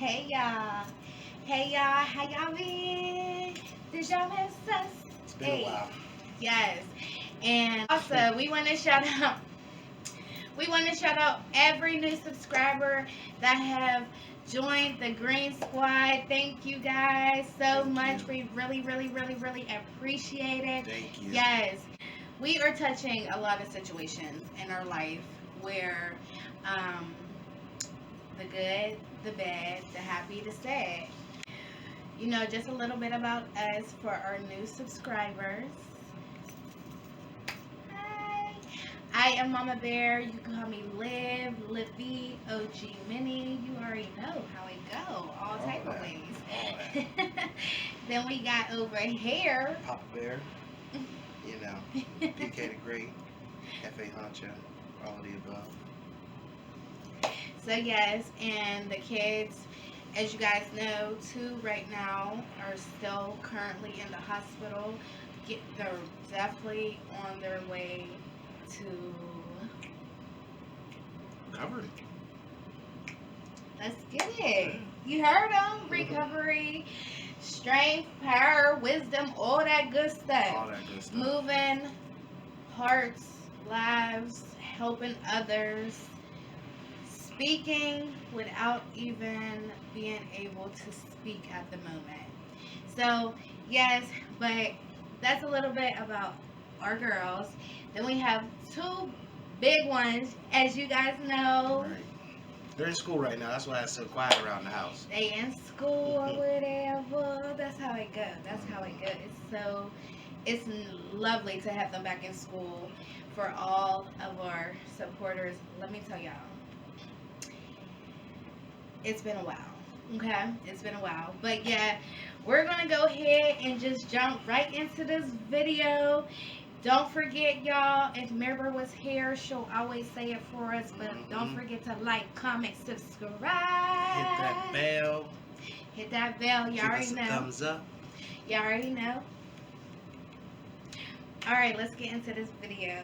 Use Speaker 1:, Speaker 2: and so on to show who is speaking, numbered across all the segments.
Speaker 1: Hey y'all. Hey y'all. How y'all been? Did y'all miss us?
Speaker 2: It's been a while.
Speaker 1: Yes. And also we want to shout out every new subscriber that have joined the Green Squad. Thank you guys so much. We really appreciate it.
Speaker 2: Thank you.
Speaker 1: Yes. We are touching a lot of situations in our life where the good, the bad, the happy, the sad. You know, just a little bit about us for our new subscribers. Hi. I am Mama Bear. You can call me Liv, Lippy, OG Minnie. You already know how it go. All type of ways. Then we got over here.
Speaker 2: Papa Bear. You know, PK the Great, FA Honcho, all of the above.
Speaker 1: So yes, and the kids, as you guys know, two right now are still currently in the hospital. They're definitely on their way to
Speaker 2: Recovery.
Speaker 1: Let's get it. You heard them. Recovery, strength, power, wisdom, all that good stuff.
Speaker 2: All that good stuff.
Speaker 1: Moving hearts, lives, helping others, speaking without even being able to speak at the moment. So, yes, but that's a little bit about our girls. Then we have two big ones, as you guys know.
Speaker 2: Right. They're in school right now. That's why it's so quiet around the house.
Speaker 1: They in school or whatever. That's how it goes. That's how it goes. It's lovely to have them back in school. For all of our supporters, let me tell y'all, it's been a while. Okay, it's been a while, but yeah, we're gonna go ahead and just jump right into this video. Don't forget, y'all, if Mirror was here, she'll always say it for us, but don't forget to like, comment, subscribe.
Speaker 2: Hit that bell.
Speaker 1: Hit that bell. You already know.
Speaker 2: Thumbs up.
Speaker 1: You already know. All right, let's get into this video.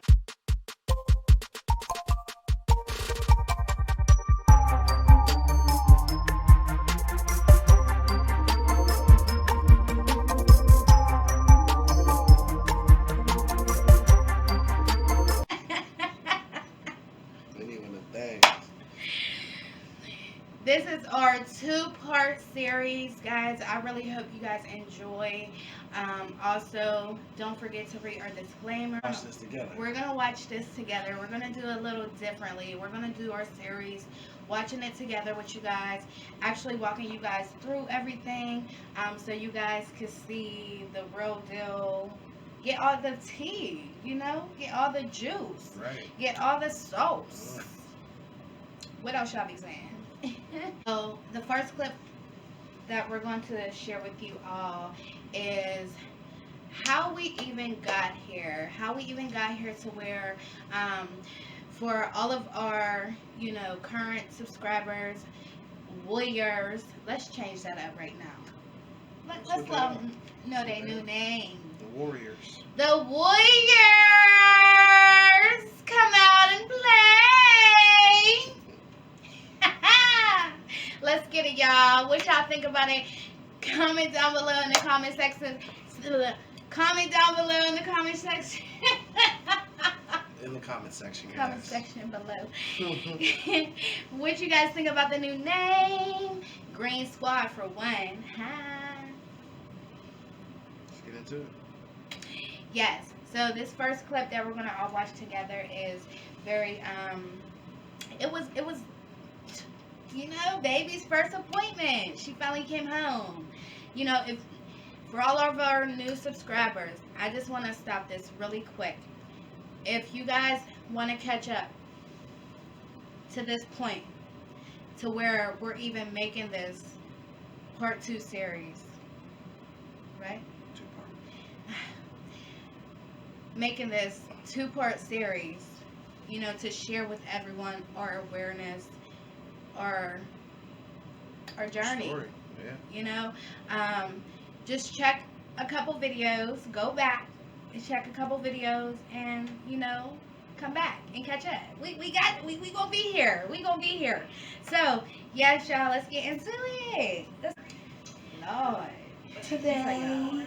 Speaker 1: This is our two-part series, guys. I really hope you guys enjoy. Also, don't forget to read our disclaimer.
Speaker 2: Watch this together.
Speaker 1: We're going to watch this together. We're going to do it a little differently. We're going to do our series, watching it together with you guys, actually walking you guys through everything, so you guys can see the real deal. Get all the tea, you know? Get all the juice.
Speaker 2: Right.
Speaker 1: Get all the sauce. What else y'all be saying? So the first clip that we're going to share with you all is how we even got here. How we even got here to where, for all of our, you know, current subscribers, warriors. Let's change that up right now. Let's let them know their new name.
Speaker 2: The Warriors.
Speaker 1: The Warriors come out and play. Let's get it, y'all. What y'all think about it? Comment down below in the comment section. Comment down below in the comment section.
Speaker 2: In the comment section, guys.
Speaker 1: Comment section below. What you guys think about the new name? Green Squad for one. Hi.
Speaker 2: Let's get into it.
Speaker 1: Yes. So this first clip that we're gonna all watch together is very it was you know, baby's first appointment. She finally came home. You know, if for all of our new subscribers, I just want to stop this really quick. If you guys want to catch up to this point, to where we're even making this part 2 series, right?
Speaker 2: 2-part.
Speaker 1: Making this 2-part series, you know, to share with everyone our awareness, our journey.
Speaker 2: Story. Yeah.
Speaker 1: You know, just check a couple videos, go back and check a couple videos, and you know, come back and catch up. We gonna be here. We gonna be here. So Yes, y'all, let's get into it. Lord.
Speaker 3: Today.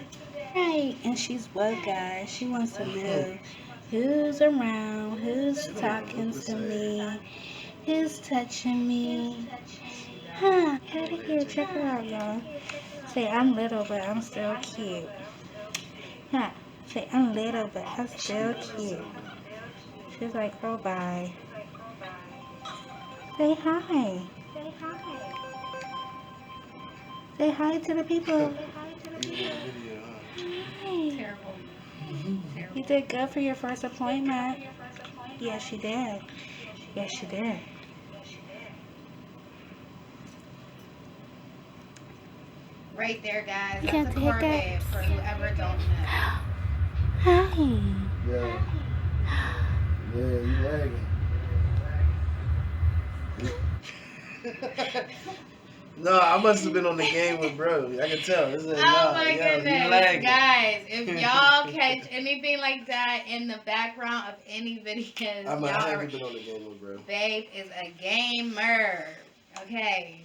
Speaker 3: Right, and she's woke, guys. She wants to know who's around, who's talking to me, who's touching me. Huh, out of here, check her out, y'all. Say, I'm little, but I'm still cute. Huh, say, I'm little, but I'm still cute. She's like, oh, bye. Say hi. Say hi to the people. Hi.
Speaker 1: Terrible.
Speaker 3: You did good for your first appointment. Yes, you did. Yes, you did.
Speaker 1: Right there, guys.
Speaker 3: You
Speaker 1: That's
Speaker 3: got
Speaker 1: a
Speaker 3: the
Speaker 1: Corvette
Speaker 3: hiccups?
Speaker 1: for whoever don't know.
Speaker 3: Hi.
Speaker 2: Yeah. Yeah, you lagging. No, I must have been on the game with bro. I can tell. It's like,
Speaker 1: Oh my goodness,
Speaker 2: lagging.
Speaker 1: guys! If y'all catch anything like that in the background of any videos,
Speaker 2: I
Speaker 1: y'all are,
Speaker 2: haven't been on the game with bro.
Speaker 1: babe is a gamer. Okay.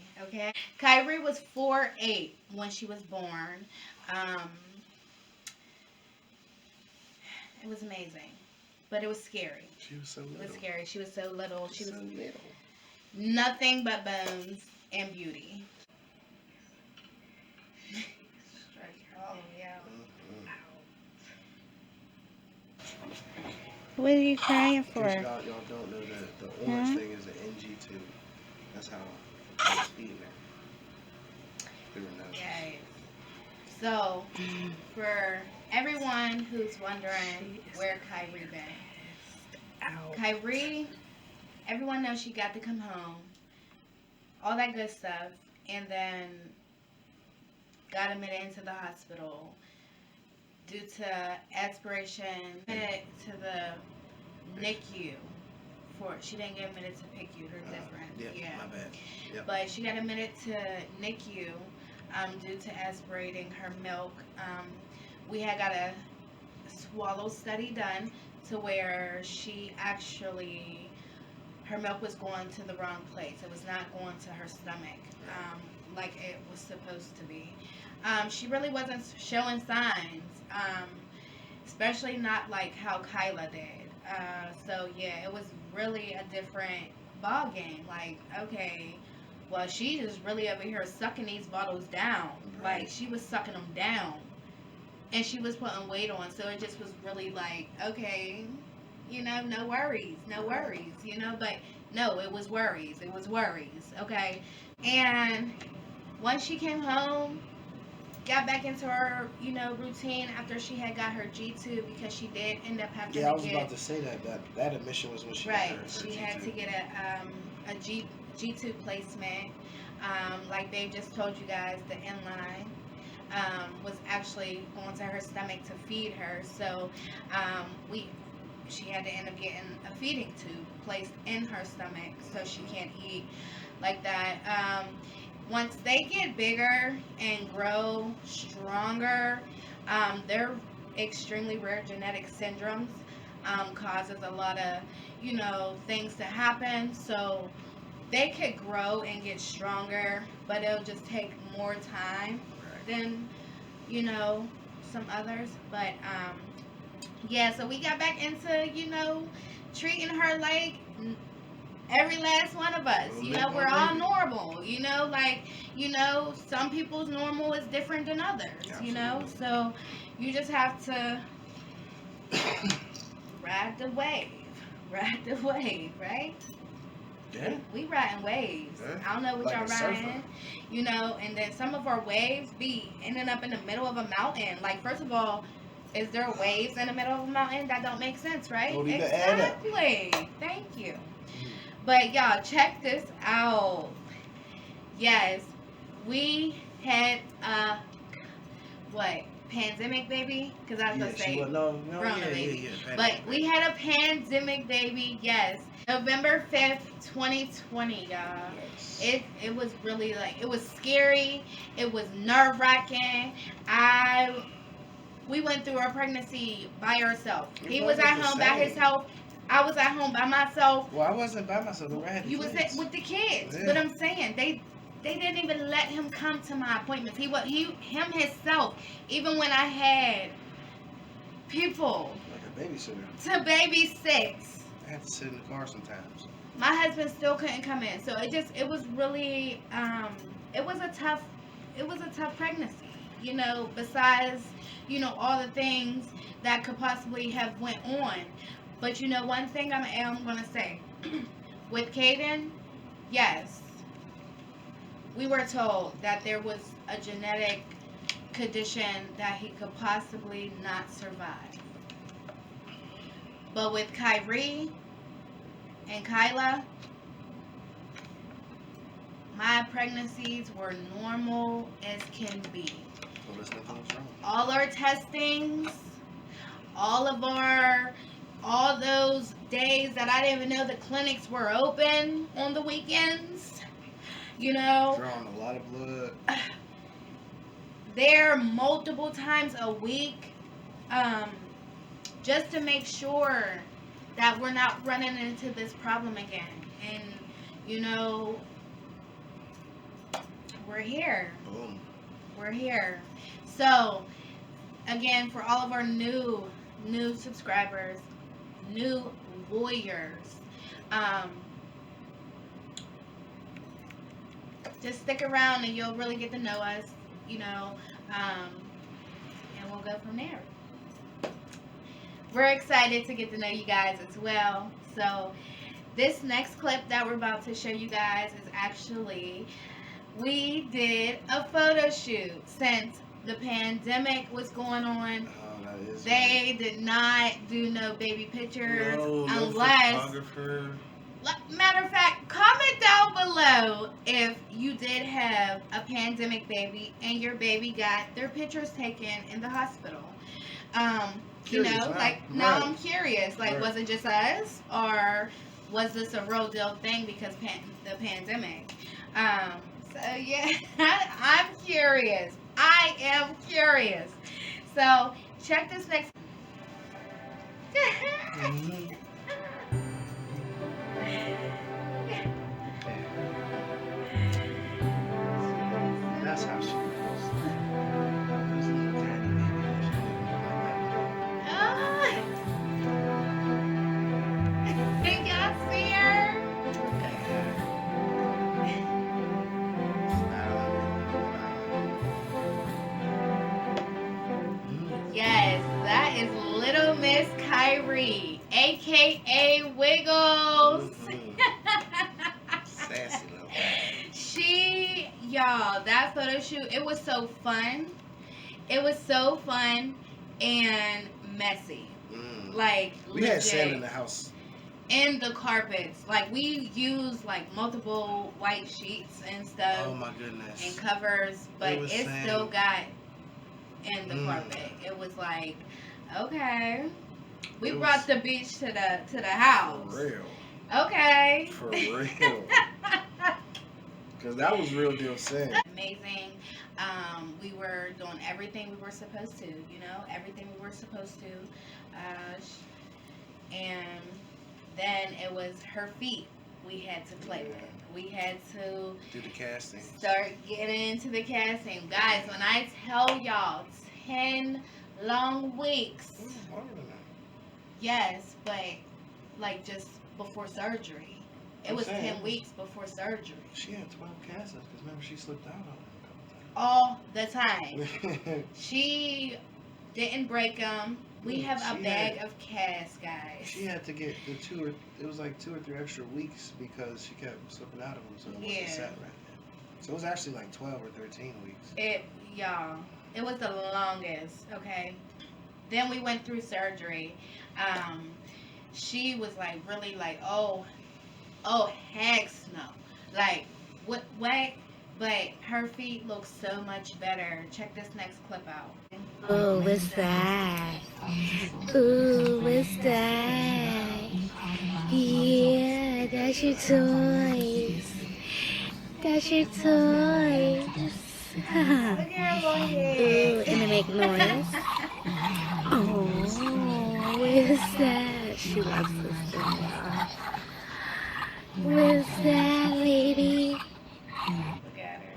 Speaker 1: Kyrie was 4'8" when she was born. It was amazing, but it was scary.
Speaker 2: She was so little.
Speaker 1: It was scary. She was so little. She was
Speaker 2: so little.
Speaker 1: nothing but bones and beauty. Oh yeah.
Speaker 3: What are you crying for?
Speaker 2: Y'all don't know that the orange thing is an NG2. That's how it's feeding her. Through her nose.
Speaker 1: Yes. So, for everyone who's wondering where Kyrie been, Kyrie, everyone knows she got to come home, all that good stuff, and then got admitted into the hospital due to aspiration, admitted to the NICU. She didn't get admitted to PICU, they're different.
Speaker 2: Yeah, my bad. Yep.
Speaker 1: But she got admitted to NICU due to aspirating her milk. We had got a swallow study done to where her milk was going to the wrong place. It was not going to her stomach like it was supposed to be. She really wasn't showing signs, especially not like how Kyla did. So yeah, it was really a different ball game. Like, okay, well, she is really over here sucking these bottles down. Like, she was sucking them down, and she was putting weight on. So it just was really like, okay, no worries, But no, it was worries. Okay, and once she came home, got back into her, routine after she had got her G2, because she did end up having to get...
Speaker 2: Yeah, I was about to say that admission was when she got her
Speaker 1: she
Speaker 2: G2.
Speaker 1: had to get a G2 placement. Like Babe just told you guys, the inline was actually going to her stomach to feed her. So she had to end up getting a feeding tube placed in her stomach so she can't eat like that. Once they get bigger and grow stronger, they're extremely rare genetic syndromes, causes a lot of, things to happen. So they could grow and get stronger, but it'll just take more time than, some others. But, yeah, so we got back into, treating her like every last one of us. We're all normal. Some people's normal is different than others.
Speaker 2: Absolutely.
Speaker 1: So you just have to ride the wave, right?
Speaker 2: Yeah.
Speaker 1: We riding waves.
Speaker 2: Yeah.
Speaker 1: I don't know what
Speaker 2: Like
Speaker 1: y'all
Speaker 2: a surfer.
Speaker 1: riding. And then some of our waves be ending up in the middle of a mountain. Like, first of all, is there waves in the middle of a mountain? That don't make sense, right?
Speaker 2: Don't even add up.
Speaker 1: Exactly. Thank you. But y'all, check this out. Yes, we had a pandemic baby? Because I was gonna say Corona baby. But we had a pandemic baby. Yes, November 5th, 2020, y'all.
Speaker 2: Yes.
Speaker 1: It was really it was scary. It was nerve-wracking. We went through our pregnancy by ourselves. He was at home by himself. I was at home by myself.
Speaker 2: Well, I wasn't by myself. I had the
Speaker 1: You was
Speaker 2: kids.
Speaker 1: with the kids,
Speaker 2: Yeah.
Speaker 1: but I'm saying they didn't even let him come to my appointments. Him himself. Even when I had people
Speaker 2: Like a babysitter.
Speaker 1: to babysit,
Speaker 2: I had to sit in the car sometimes.
Speaker 1: my husband still couldn't come in. So it was really it was a tough pregnancy. You know, besides, you know, all the things that could possibly have went on. But you know, one thing I am gonna say, with Caden, yes, we were told that there was a genetic condition that he could possibly not survive. But with Kyrie and Kyla, my pregnancies were normal as can be.
Speaker 2: Well, there's nothing was wrong.
Speaker 1: All our testings, all those days that I didn't even know the clinics were open on the weekends, you know,
Speaker 2: Drawing a lot of blood.
Speaker 1: there multiple times a week, just to make sure that we're not running into this problem again. And, you know, we're here.
Speaker 2: Boom.
Speaker 1: We're here. So, again, for all of our new subscribers, new warriors, just stick around and you'll really get to know us, you know, and we'll go from there. We're excited to get to know you guys as well. So, this next clip that we're about to show you guys is actually, we did a photo shoot since the pandemic was going on.
Speaker 2: Oh, that is
Speaker 1: They did not do no baby pictures
Speaker 2: no
Speaker 1: unless,
Speaker 2: photographer.
Speaker 1: matter of fact, comment down below if you did have a pandemic baby and your baby got their pictures taken in the hospital. You
Speaker 2: Curious,
Speaker 1: know,
Speaker 2: huh?
Speaker 1: like, now
Speaker 2: Right.
Speaker 1: I'm curious, like,
Speaker 2: Right.
Speaker 1: was it just us, or was this a real deal thing because the pandemic? So yeah, I'm curious. I am curious. So check this next.
Speaker 2: Mhm. That's how she was. This little tiny baby. She didn't look like
Speaker 1: Ah. Can y'all see her? Yes, that is Little Miss Kyrie, aka Wiggles.
Speaker 2: Sassy little.
Speaker 1: Y'all, that photo shoot, it was so fun. It was so fun and messy. Like,
Speaker 2: We
Speaker 1: legit.
Speaker 2: had sand in the house.
Speaker 1: And the carpets. Like, we used, like, multiple white sheets and stuff.
Speaker 2: Oh my goodness.
Speaker 1: And covers, but
Speaker 2: was
Speaker 1: it
Speaker 2: sand.
Speaker 1: still got in the carpet. It was like, okay. We
Speaker 2: It
Speaker 1: brought
Speaker 2: was-
Speaker 1: the beach to the house.
Speaker 2: For real.
Speaker 1: Okay.
Speaker 2: For real. Because that was real deal sand.
Speaker 1: Amazing. We were doing everything we were supposed to, you know, everything we were supposed to. And then it was her feet we had to play with. We had to
Speaker 2: Do the casting.
Speaker 1: start getting into the casting. Guys, when I tell y'all 10 long weeks,
Speaker 2: Longer than that.
Speaker 1: yes, but like just before surgery. It
Speaker 2: I'm
Speaker 1: was
Speaker 2: saying.
Speaker 1: 10 weeks before surgery.
Speaker 2: She had 12 castings because remember she slipped out on
Speaker 1: All the time.
Speaker 2: it a couple times.
Speaker 1: She didn't break them. We have a
Speaker 2: She
Speaker 1: bag
Speaker 2: had-
Speaker 1: of casts, guys.
Speaker 2: She had to get it was like 2 or 3 extra weeks because she kept slipping out of them, so it wasn't
Speaker 1: Yeah.
Speaker 2: set right then. So it was actually like 12 or 13 weeks.
Speaker 1: Y'all, it was the longest, okay? Then we went through surgery. She was like really like, oh heck no. Like, what, but her feet look so much better. Check this next clip out.
Speaker 3: Oh, what's that? Ooh, what's that? Yeah, that's your toys. That's your toys.
Speaker 1: Look at her little head.
Speaker 3: Ooh, and they make noise. Oh, what is that? She wants to spend with that lady.
Speaker 1: Look at her.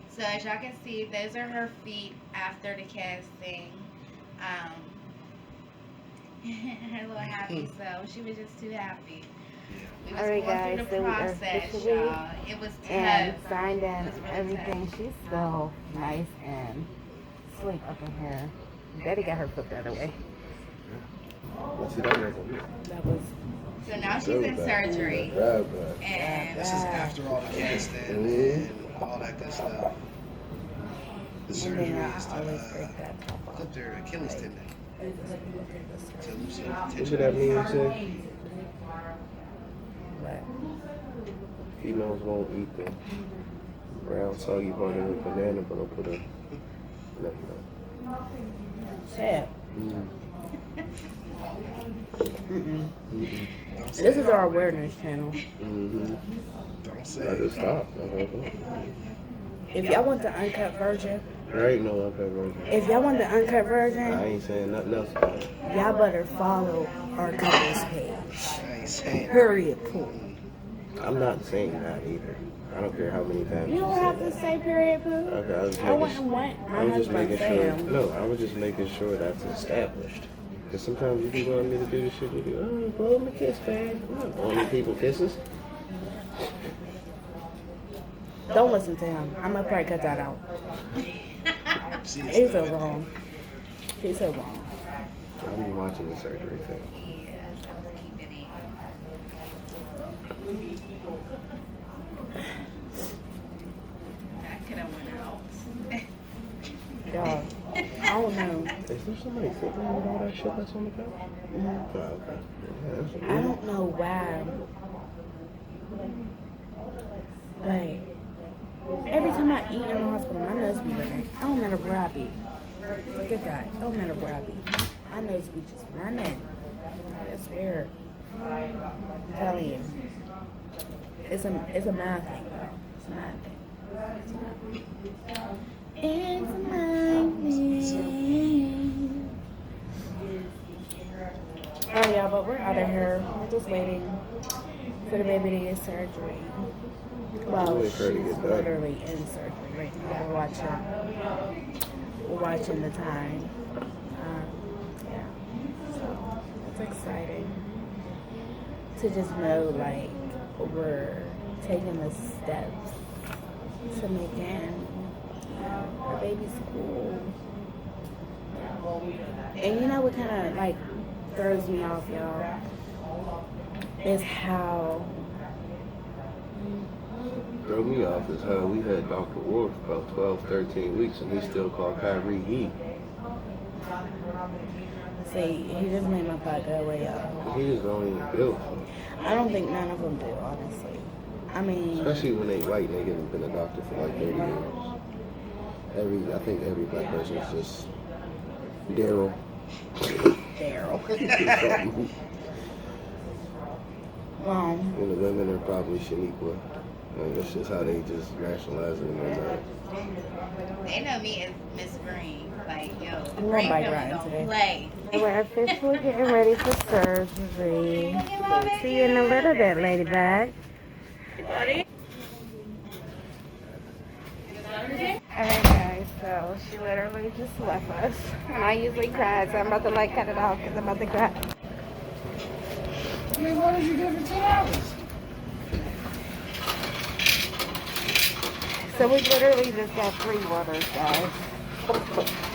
Speaker 1: So as y'all can see, those are her feet after the casting. Her little happy self. She was just too happy. We was
Speaker 3: Alright,
Speaker 1: going
Speaker 3: guys,
Speaker 1: through the
Speaker 3: so we are
Speaker 1: process,
Speaker 3: officially
Speaker 1: y'all. It was tough.
Speaker 3: and signed in
Speaker 1: It was really
Speaker 3: everything. She's still nice and sleep up in here. Betty got her foot the other way.
Speaker 2: Let's see that record.
Speaker 3: That was
Speaker 1: So now she's in surgery. And
Speaker 2: This is after all the casting and all that good stuff. The surgery is to clip their Achilles tendon. To loosen the
Speaker 4: What
Speaker 2: tension.
Speaker 4: did that mean, you said? Females won't eat the brown soggy part of the banana, but I'll put a no.
Speaker 3: sad.
Speaker 4: Mm.
Speaker 3: This is our awareness channel.
Speaker 4: Mm-hmm.
Speaker 2: Don't
Speaker 4: I
Speaker 2: say
Speaker 4: just stopped.
Speaker 3: If y'all want the uncut version,
Speaker 4: There ain't no uncut version.
Speaker 3: if y'all want the uncut
Speaker 4: I
Speaker 3: version,
Speaker 4: ain't saying nothing else about it.
Speaker 3: y'all better follow our couples page.
Speaker 2: I ain't saying.
Speaker 3: Period. Poo.
Speaker 4: I'm not saying that either. I don't care how many times
Speaker 3: You don't
Speaker 4: say
Speaker 3: have to
Speaker 4: that.
Speaker 3: say period. Poo.
Speaker 4: Okay, I was
Speaker 3: I
Speaker 4: making
Speaker 3: wouldn't want
Speaker 4: I
Speaker 3: my
Speaker 4: was just
Speaker 3: husband
Speaker 4: making sure.
Speaker 3: saying.
Speaker 4: No, I was just making sure that's established. Because sometimes you be wanting me to do the shit you do. Oh, blow them a kiss, man. I'm not blowing people kisses.
Speaker 3: Don't listen to him. I'm gonna probably cut that out.
Speaker 2: See,
Speaker 3: He's so wrong. He's so wrong.
Speaker 4: I'll be watching the surgery thing.
Speaker 1: That could have went out.
Speaker 3: Dog. I don't know.
Speaker 4: Is there somebody sitting there with all that shit that's on the couch? Oh, okay. Yeah, that's
Speaker 3: I don't know why. Like, every time I eat in the hospital, my nose be running. I don't matter where I be. Look at that. I don't matter where I be. My nose be just running. It's weird. I'm telling you. It's a mad thing, though. It's a mad thing. It's a mad thing. Oh yeah, but we're out of here. We're just waiting for the baby to get surgery. Well,
Speaker 4: Wait
Speaker 3: she's
Speaker 4: for her to get done.
Speaker 3: literally in surgery right now. We're watching the time. Yeah, so it's exciting to just know, like, we're taking the steps to making our baby's cool. And you know what kind of, like, throws me off, y'all, is how
Speaker 4: Throw me off is how we had Dr. Wolf about 12, 13 weeks and he still called Kyrie he.
Speaker 3: see, he just made my thought go away, y'all.
Speaker 4: He just don't even built for it.
Speaker 3: I don't think none of them do, honestly. I mean,
Speaker 4: Especially when they white niggas have been a doctor for like 30 years. I think every black person is just Daryl.
Speaker 3: Daryl.
Speaker 4: And
Speaker 3: Well,
Speaker 4: the women are probably Shaniqua. And that's just how they just rationalize it in their mind.
Speaker 1: They know me as Miss Green. Like, yo, the
Speaker 3: I'm
Speaker 1: Green
Speaker 3: gonna bike
Speaker 1: Hill
Speaker 3: ride
Speaker 1: don't
Speaker 3: today.
Speaker 1: play.
Speaker 3: we're officially getting ready for surgery. See you in a little bit, ladybug. Alright guys, so she literally just left us. And I usually cry, so I'm about to like cut it off because I'm about to cry.
Speaker 2: I mean, why did you give her $10?
Speaker 3: So we literally just got 3 waters, guys.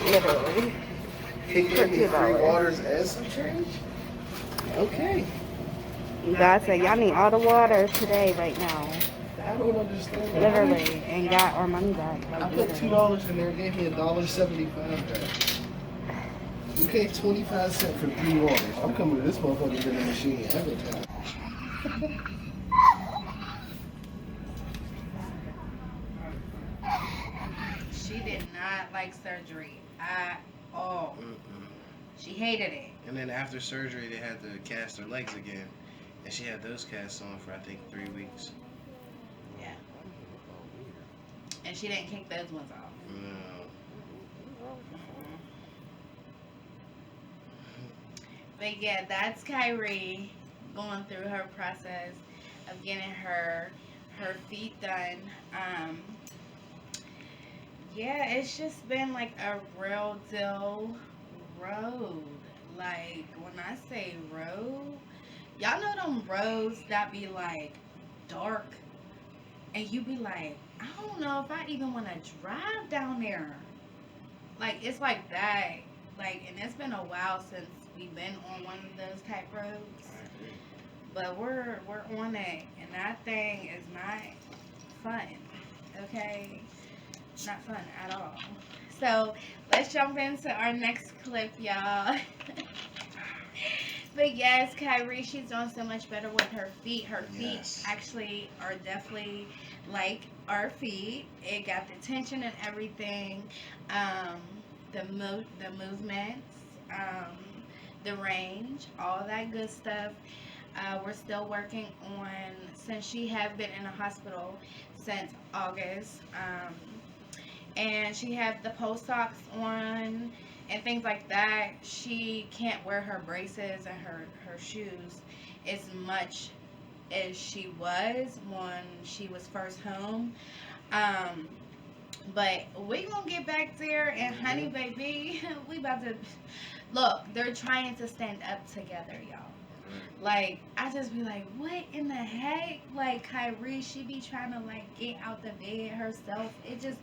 Speaker 3: Literally.
Speaker 2: He gave me free waters and some change? Okay.
Speaker 3: God said y'all need all the water today, right now.
Speaker 2: I don't understand.
Speaker 3: Literally. And got our money back.
Speaker 2: I put $2 in there, gave me $1.75 back. You paid 25 cents for 3 waters. I'm coming to this motherfucker to the machine every time.
Speaker 1: She did not like surgery at all. She hated it.
Speaker 2: And then after surgery, they had to cast her legs again. And she had those casts on for, I think, 3 weeks.
Speaker 1: Yeah. And she didn't kick those ones off.
Speaker 2: No.
Speaker 1: But But yeah, that's Kyrie going through her process of getting her feet done. Um, yeah, it's just been like a real deal road. Like when I say road, y'all know them roads that be like dark and you be like, I don't know if I even want to drive down there. Like it's like that. Like, and it's been a while since we've been on one of those type roads. But we're on it, and that thing is not fun. Okay, not fun at all. So let's jump into our next clip, y'all. But yes, Kyrie, she's doing so much better with her feet. Her feet
Speaker 2: Yes.
Speaker 1: actually are definitely like our feet. It got the tension and everything, the movements, the range, all that good stuff. We're still working on, since she have been in the hospital since August, and she had the post ops on and things like that. She can't wear her braces and her shoes as much as she was when she was first home. But we gonna get back there, and honey baby, we about to look. They're trying to stand up together, y'all. Like, I just be like, what in the heck? Like, Kyrie, she be trying to, like, get out the bed herself. It just,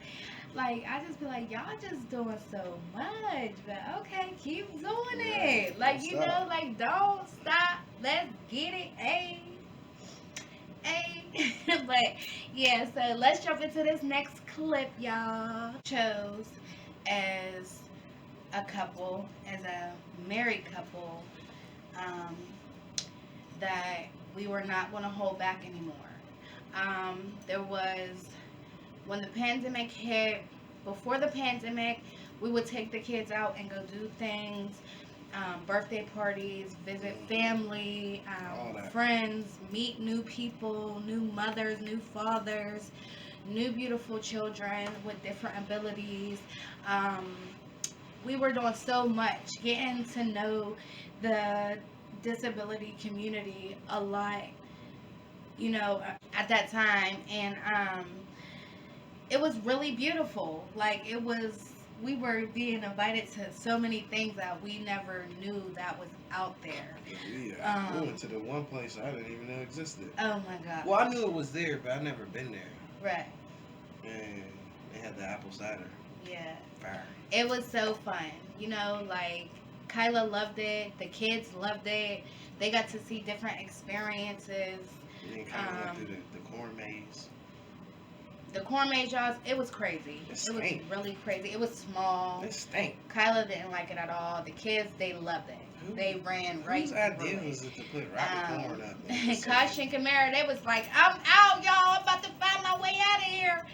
Speaker 1: like, I just be like, y'all just doing so much. But, okay, keep doing it. Like, you know, like, don't stop. Let's get it. Hey. Hey. But, yeah, so let's jump into this next clip, y'all. Chose as a couple, as a married couple, that we were not going to hold back anymore. There was, when the pandemic hit, before the pandemic, we would take the kids out and go do things, birthday parties, visit family, friends, meet new people, new mothers, new fathers, new beautiful children with different abilities. We were doing so much, getting to know the disability community a lot, you know, at that time. And it was really beautiful. Like, it was, we were being invited to so many things that we never knew that was out there.
Speaker 2: Yeah, we went to the one place I didn't even know existed.
Speaker 1: Oh my god.
Speaker 2: Well, I knew it was there, but I never been there.
Speaker 1: Right.
Speaker 2: And they had the apple cider.
Speaker 1: Yeah.
Speaker 2: Fire.
Speaker 1: It was so fun. You know, like, Kyla loved it. The kids loved it. They got to see different experiences.
Speaker 2: And then kind of went through the corn maze.
Speaker 1: The corn maze, y'all, it was crazy. It was really crazy. It was small.
Speaker 2: It stank.
Speaker 1: Kyla didn't like it at all. The kids, they loved it. They ran right
Speaker 2: through it. Whose idea was it to put rocket corn up?
Speaker 1: Kosh and Kamara, they was like, I'm out, y'all. I'm about to find my way out of here.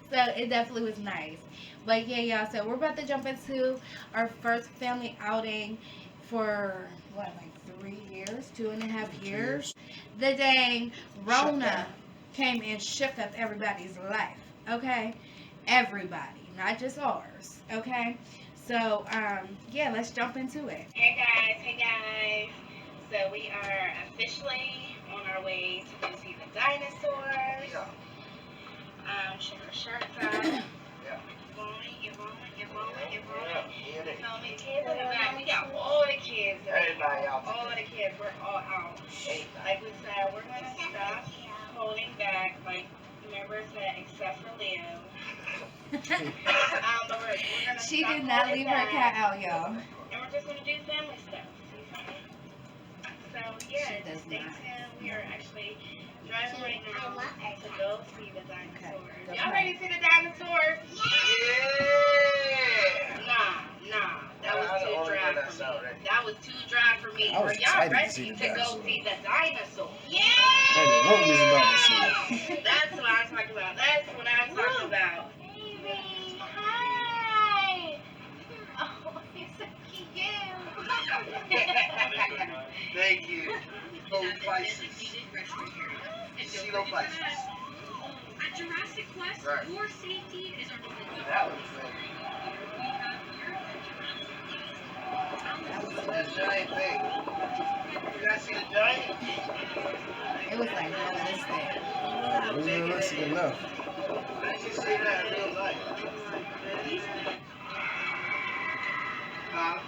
Speaker 1: So it definitely was nice. But yeah, y'all, so we're about to jump into our first family outing for, what, like 3 years? 2.5 years? The dang Rona came and shook up everybody's life, okay? Everybody, not just ours, okay? So, yeah, let's jump into it. Hey guys. So we are officially on our way to go see the dinosaurs.
Speaker 2: Yeah.
Speaker 1: Check our shirts out.
Speaker 2: Yeah.
Speaker 1: You feel me? Kids in the back. We got all the kids.
Speaker 2: Everybody out.
Speaker 1: All the kids. We're all out. Like we said, we're going to stop holding back, like Member said, except for Leo. But we're gonna
Speaker 3: She
Speaker 1: stop
Speaker 3: did not
Speaker 1: holding
Speaker 3: leave her
Speaker 1: back,
Speaker 3: cat out, y'all.
Speaker 1: and we're just going to do family stuff. So, yeah,
Speaker 3: She does
Speaker 1: stay
Speaker 3: not.
Speaker 1: tuned. We are actually driving right now to go see the dinosaurs.
Speaker 3: go
Speaker 1: Y'all
Speaker 3: play.
Speaker 1: ready to see the dinosaurs?
Speaker 2: Yeah.
Speaker 1: Nah. That was too dry for me. That was too dry for me.
Speaker 2: I was
Speaker 1: Are y'all
Speaker 2: excited to
Speaker 1: ready
Speaker 2: see the
Speaker 1: to go
Speaker 2: dinosaurs.
Speaker 1: see the dinosaurs? Yeah!
Speaker 2: What was about to see?
Speaker 1: That's what I'm talking about. That's what I'm talking about. Baby, hi! Oh, you're so cute.
Speaker 2: Thank you. Go places. See no places.
Speaker 5: At Jurassic Quest,
Speaker 2: Right.
Speaker 5: your safety is our
Speaker 2: That was good.
Speaker 5: we have your Jurassic Quest.
Speaker 2: That giant thing. You guys see the giant?
Speaker 1: It was like realistic.
Speaker 6: It was realistic enough.
Speaker 2: Why did you say that in real life? Huh?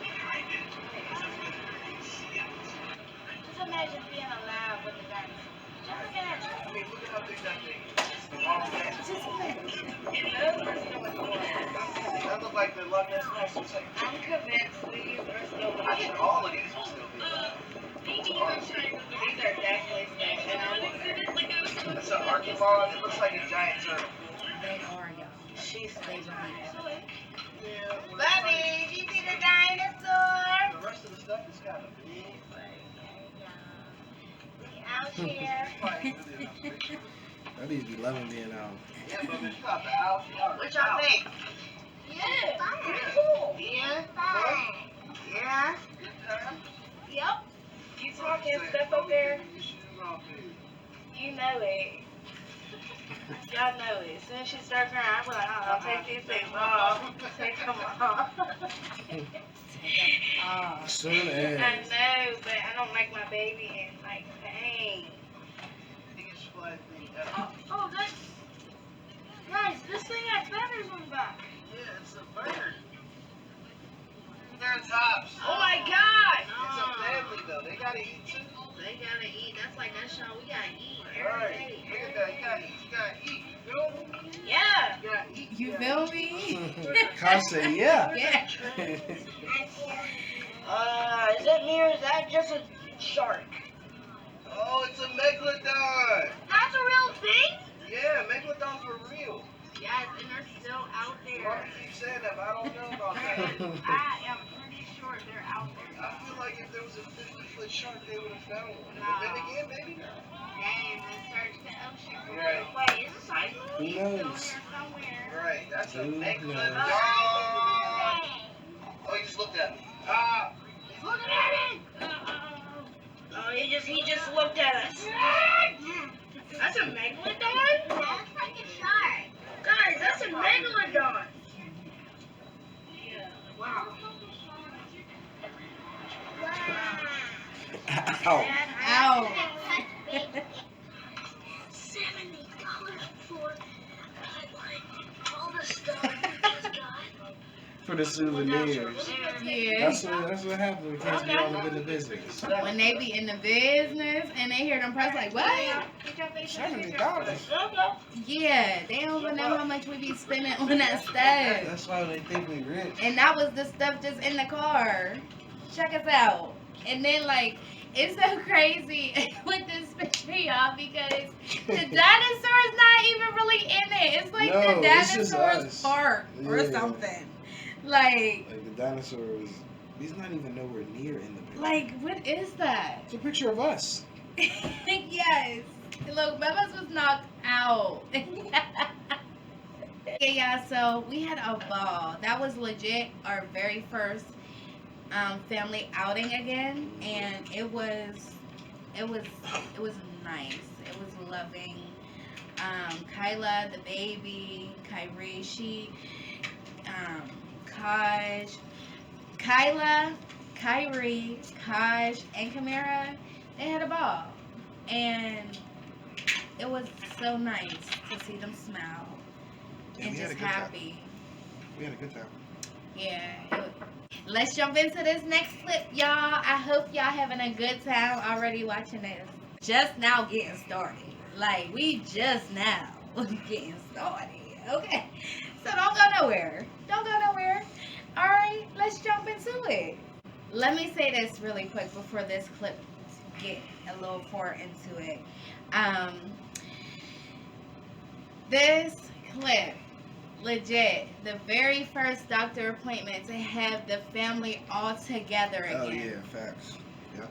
Speaker 3: Just imagine being alive with the dinosaur. Just imagine.
Speaker 2: I mean, look at how big that thing is. Oh, man.
Speaker 3: Just imagine.
Speaker 2: That look like the Loch Ness Monster. It's like,
Speaker 3: I'm convinced these are still
Speaker 2: I think all of these will still be alive.
Speaker 3: These are definitely snakes. And I want
Speaker 2: That's an archipod. It looks like a giant turtle.
Speaker 1: They are, y'all.
Speaker 3: She's
Speaker 1: They really are.
Speaker 2: Yeah.
Speaker 3: Bubby, you see the dinosaur?
Speaker 2: The rest of the stuff is kind of big.
Speaker 3: Out here.
Speaker 6: I need to be loving being out.
Speaker 2: Yeah, but it's not the house.
Speaker 3: What y'all think? Yeah. Cool. Yeah. Yeah. Yep. You talking stuff up there? You know it. Y'all know it. As soon as she starts crying, I'm like, take these things off. Take them off.
Speaker 6: Soon
Speaker 3: I
Speaker 6: as.
Speaker 3: know, but I don't like my baby in like pain. Oh, that's guys. This thing has feathers on the back.
Speaker 2: Yeah, it's a bird. They're tops.
Speaker 3: Oh my God!
Speaker 2: It's a family though. They gotta eat too.
Speaker 3: They gotta eat. That's like that show. We gotta eat
Speaker 2: Right.
Speaker 3: every day.
Speaker 2: Look at that. You gotta eat. You gotta eat. You feel me?
Speaker 3: Yeah.
Speaker 2: You gotta eat.
Speaker 1: You feel me?
Speaker 6: Carl said, yeah.
Speaker 1: Yeah.
Speaker 3: Is that me or is that just a shark?
Speaker 2: Oh, it's a megalodon.
Speaker 3: That's a real thing?
Speaker 2: Yeah, megalodons were real.
Speaker 3: Yes, and they're still out
Speaker 2: Mark
Speaker 3: there.
Speaker 2: keeps saying that, but I don't know about that.
Speaker 3: I am pretty sure they're out there.
Speaker 2: I feel like if there was a 50-foot shark, they would have found one.
Speaker 3: No.
Speaker 2: But then again, maybe not.
Speaker 3: They researched the ocean.
Speaker 2: Right.
Speaker 3: Wait, is this ice
Speaker 6: Who
Speaker 3: movie?
Speaker 6: knows?
Speaker 3: Somewhere.
Speaker 2: Right, that's a
Speaker 6: Who
Speaker 2: megalodon.
Speaker 6: knows?
Speaker 2: Oh, he just looked at me. Ah,
Speaker 3: He's looking at me. Oh, he just looked at us. That's a megalodon? That looks like a shark. Guys, that's a megalodon. Yeah. Wow.
Speaker 6: Ow.
Speaker 1: Ow.
Speaker 3: $70 for all the stuff we just got.
Speaker 6: For the souvenirs.
Speaker 1: Yeah.
Speaker 6: That's what happens when kids be all up in the business.
Speaker 1: When they be in the business and they hear them price like, what?
Speaker 6: $70.
Speaker 1: Yeah, they don't even know how much we be spending on that stuff.
Speaker 6: That's why they think we rich.
Speaker 1: And that was the stuff just in the car. Check us out. And then like, it's so crazy with this picture, y'all, because the dinosaur is not even really in it. It's like
Speaker 6: No,
Speaker 1: the
Speaker 6: it's just
Speaker 1: dinosaur's
Speaker 6: us.
Speaker 1: park or
Speaker 6: Yeah.
Speaker 1: something. Like,
Speaker 6: Like the dinosaur was, he's not even nowhere near in the picture.
Speaker 1: like, what is that?
Speaker 6: It's a picture of us.
Speaker 1: Yes. Look, Bubba's was knocked out. Yeah, so we had a ball. That was legit our very first family outing again, and it was nice. It was loving. Kyla, the baby, Kyrie, Kyla, Kyrie, Kaj, and Kamara, they had a ball. And it was so nice to see them smile
Speaker 6: Yeah,
Speaker 1: and
Speaker 6: we had a
Speaker 1: just
Speaker 6: good time.
Speaker 1: happy.
Speaker 6: We had a good time.
Speaker 1: Yeah. Let's jump into this next clip, y'all. I hope y'all having a good time already watching this. Just now getting started. Like, we just now getting started. Okay. So don't go nowhere. Don't go nowhere. Alright, let's jump into it. Let me say this really quick before this clip get a little far into it. This clip, legit, the very first doctor appointment to have the family all together again.
Speaker 6: Oh yeah, facts. Yep,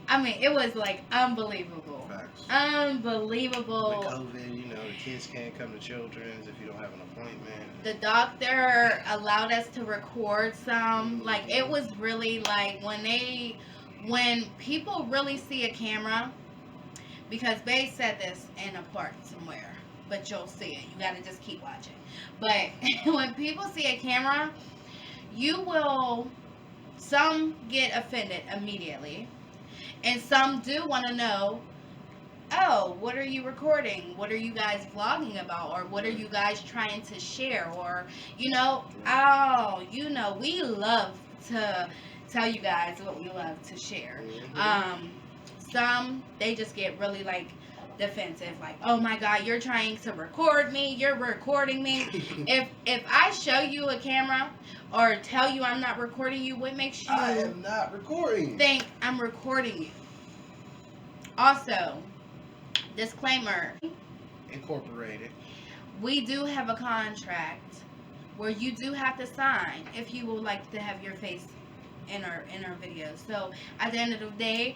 Speaker 1: I mean, it was like unbelievable.
Speaker 6: facts.
Speaker 1: Unbelievable.
Speaker 6: With COVID, you know, the kids can't come to children's if you don't have an appointment.
Speaker 1: The doctor allowed us to record some. Like, it was really like when people really see a camera, because Bae said this in a part somewhere, but you'll see it. You gotta just keep watching. But when people see a camera, you will some get offended immediately, and some do want to know, oh, what are you recording? What are you guys vlogging about? Or what are you guys trying to share? Or, we love to tell you guys what we love to share. Some, they just get really, like, defensive, like, oh my god, you're trying to record me, you're recording me. if I show you a camera or tell you I'm not recording you, what makes you
Speaker 6: I am not recording.
Speaker 1: think I'm recording you? Also, disclaimer,
Speaker 6: Incorporated.
Speaker 1: we do have a contract where you do have to sign if you would like to have your face in our videos. So at the end of the day,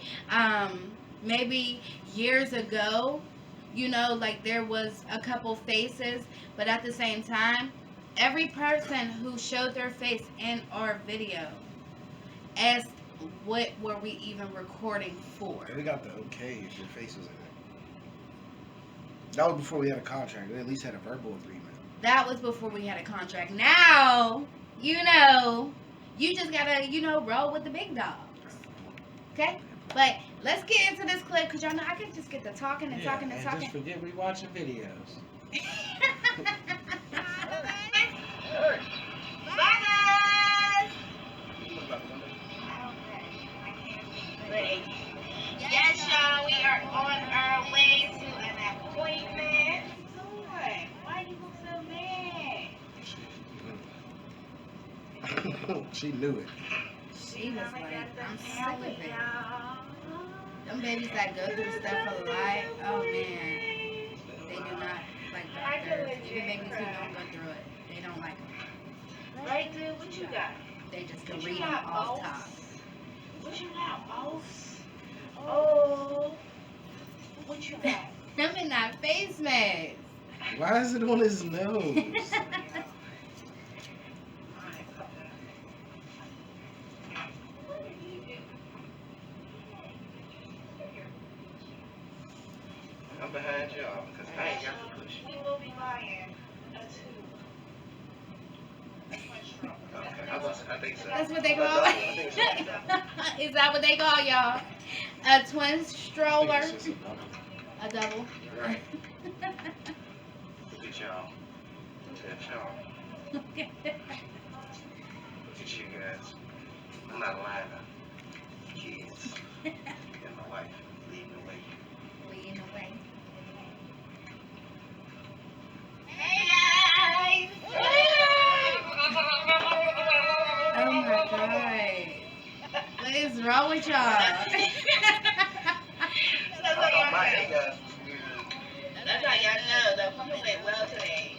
Speaker 1: maybe years ago, like there was a couple faces, but at the same time, every person who showed their face in our video asked what were we even recording for.
Speaker 6: And we got the okay if your face was in it. That was before we had a contract. We at least had a verbal agreement.
Speaker 1: That was before we had a contract. Now, you just gotta, roll with the big dogs. Okay? But let's get into this clip, because y'all know I can just get to talking and talking and talking.
Speaker 6: Just forget we watching videos.
Speaker 1: Bye, guys! Yes, y'all, we are on our way to an appointment. Why you look so mad?
Speaker 6: She knew it.
Speaker 1: She was like, I'm sick of it. Them babies that go through stuff a lot, oh man, they do not like doctors. Even babies who don't go through it, they don't like them.
Speaker 5: Right, dude? What you got?
Speaker 1: They just can read them off top.
Speaker 5: What you got, boss? Oh. What you got?
Speaker 1: Them in that face mask.
Speaker 6: Why is it on his nose? I'm behind y'all because I ain't got to push.
Speaker 5: We will be buying a tube.
Speaker 6: Okay, I think so.
Speaker 1: That's what they call it. Is that what they call y'all? A twin stroller? A double?
Speaker 6: Right. Look at y'all. Look at y'all. Look at you guys. I'm not lying. Kids and my wife leading the way.
Speaker 1: Leading the way. Oh my god. What is wrong with y'all?
Speaker 5: That's how y'all know the appointment went well today.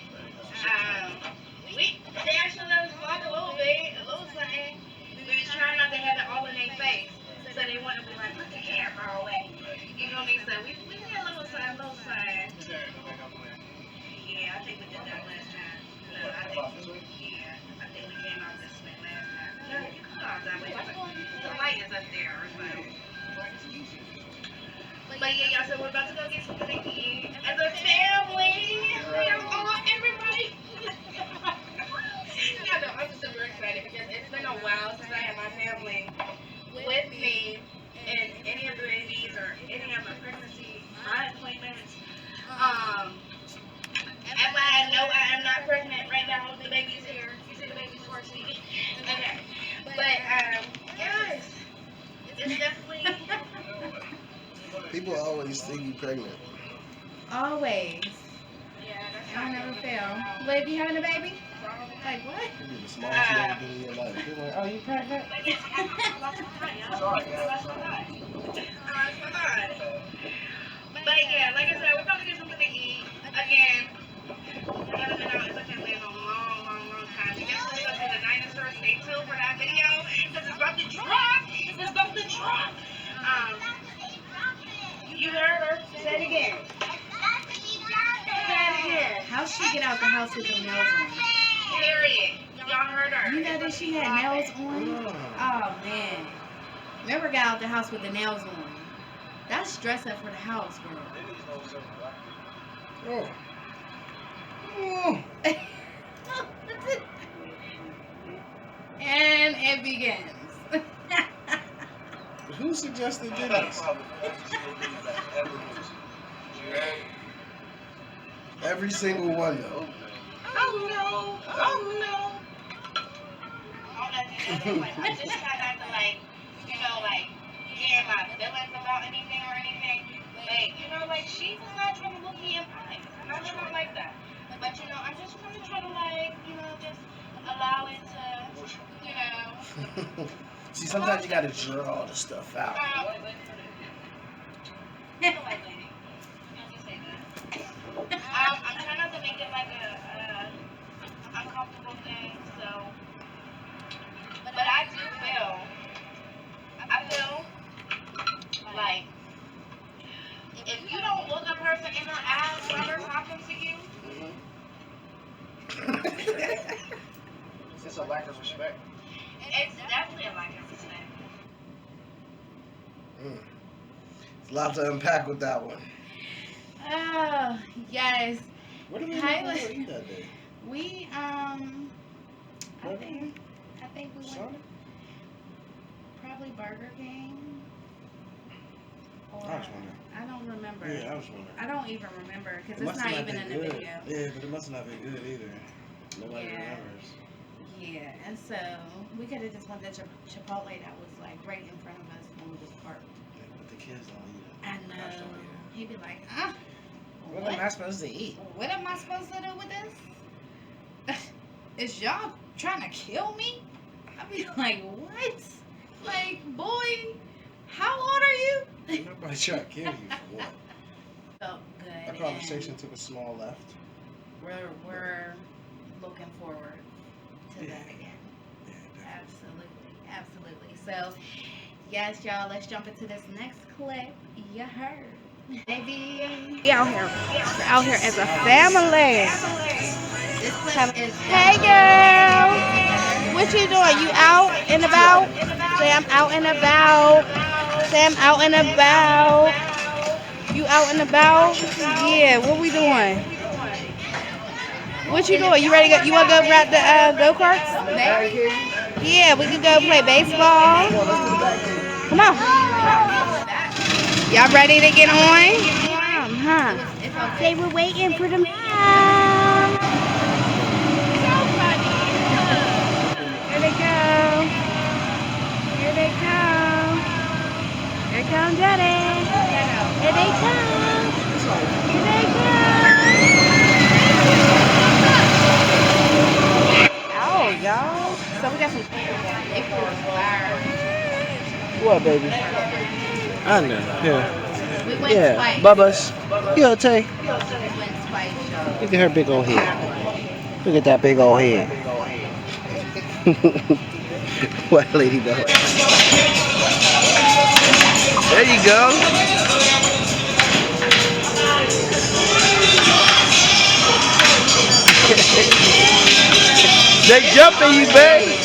Speaker 5: They actually let us vlog a little bit, a little something. We was trying not to have it all in their face. So they want to be like, put the camera away. You know what I mean? So we did a little sign, Yeah, I think we did that last time. No, I think we came out this way last time. No, you come out that way. The light is up there or something. But yeah, y'all, so we're about to go get something to eat as a family. Everybody. Yeah, no, I'm super excited because it's been a while since I had my family with me in any of the babies or any of my pregnancy, my appointments. As I know I am not pregnant right now, the baby's here. You see the baby's 14. Okay. But, yes, it's definitely.
Speaker 6: People always think you pregnant.
Speaker 1: Always.
Speaker 5: Yeah, that's
Speaker 1: I'll never fail. Wait, you having a baby? Like what?
Speaker 6: You do the smallest thing in your life. You're like, oh, you pregnant?
Speaker 5: But yeah, like I said, we're about to get something to eat. Again, we haven't been out as a family in a long time. We definitely go to the dinosaur. Stay tuned for that video because it's about to drop. You heard her. Say it again.
Speaker 1: How'd she get out the house with her nails on?
Speaker 5: Period. Y'all heard her.
Speaker 1: You know that she had nails on? Oh man. Never got out the house with the nails on. That's stress up for the house, girl.
Speaker 6: Oh.
Speaker 1: And it begins.
Speaker 2: suggested
Speaker 6: I got a
Speaker 2: Denny's.
Speaker 6: problem with every single thing that ever went to. You heard?
Speaker 2: Every single one though.
Speaker 5: Oh no. All that together, like, I just try not to, like, you know, like, get in my feelings about anything or anything. Like, you know, like, she was not trying to look me in the eyes. And I'm not like that. But, you know, I'm just gonna try to, like, you know, just allow it to, you know.
Speaker 2: See, sometimes you gotta draw the stuff out.
Speaker 5: White lady. I'll just say that. I'm trying not to make it like a uncomfortable thing, so. But I do feel like if you don't look a person in her eyes while they're talking to you,
Speaker 6: It's just a lack of respect.
Speaker 5: it's definitely a lack of respect.
Speaker 2: There's a lot to unpack with that one.
Speaker 1: Oh, yes.
Speaker 2: What did we
Speaker 1: Hi,
Speaker 2: go eat that day?
Speaker 1: We, I think we went
Speaker 2: Sonic?
Speaker 1: probably Burger King. Or,
Speaker 2: I was wondering.
Speaker 1: I don't remember.
Speaker 2: Yeah, I was wondering.
Speaker 1: I don't even remember because
Speaker 2: It
Speaker 1: it's
Speaker 2: must
Speaker 1: not
Speaker 2: have
Speaker 1: even in
Speaker 2: been
Speaker 1: the
Speaker 2: good.
Speaker 1: video.
Speaker 2: Yeah, but it must not have been good either. Nobody
Speaker 1: Yeah.
Speaker 2: remembers.
Speaker 1: Yeah, and so we could have just went to Chipotle that was like right in front of us when we was parked.
Speaker 2: Yeah, but the kids don't eat it.
Speaker 1: I
Speaker 2: Gosh,
Speaker 1: know.
Speaker 2: don't eat it.
Speaker 1: He'd be like,
Speaker 2: What am I supposed to eat?
Speaker 1: What am I supposed to do with this? Is y'all trying to kill me? I'd be like, what? Like, boy, how old are you?
Speaker 2: Nobody trying to kill you for what?
Speaker 1: Felt good.
Speaker 2: That conversation took a small left.
Speaker 1: And we're looking forward to
Speaker 2: Yeah.
Speaker 1: that again.
Speaker 2: Yeah,
Speaker 1: Absolutely. So, yes, y'all, let's jump into this next clip. You heard. Baby.
Speaker 3: We out here. We're out here as a family.
Speaker 1: This clip is
Speaker 3: Hey, girl. What you doing? You out and about? Say I'm out and about. Say I'm out and about. You out and about? Yeah. What we doing? What you doing? You ready to go? You want to go ride the go-karts?
Speaker 1: Maybe.
Speaker 3: Yeah, we can go play baseball. Come on. Y'all ready to get on? Huh?
Speaker 1: It's okay.
Speaker 3: They were waiting for the mom. Here they go. Here they come. Here comes Daddy. Here they come. Here they come. Oh, y'all. So we got some.
Speaker 2: What, baby? I know. Yeah.
Speaker 1: We went
Speaker 2: Yeah.
Speaker 1: twice.
Speaker 2: Bubba's. Yo, Tay.
Speaker 1: We went twice, y'all.
Speaker 2: Look at her big old head. Look at that big old head. What, lady dog? There you go. They jumping you, babe.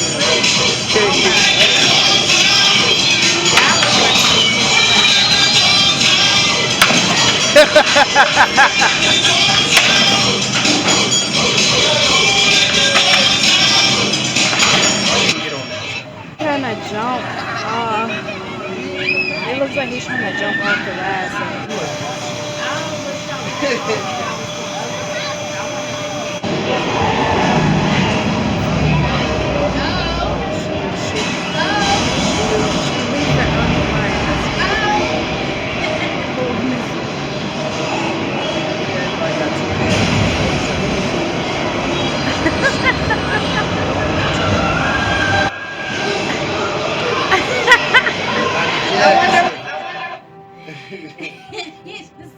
Speaker 3: Trying to jump. It looks like he's trying to jump off the ride.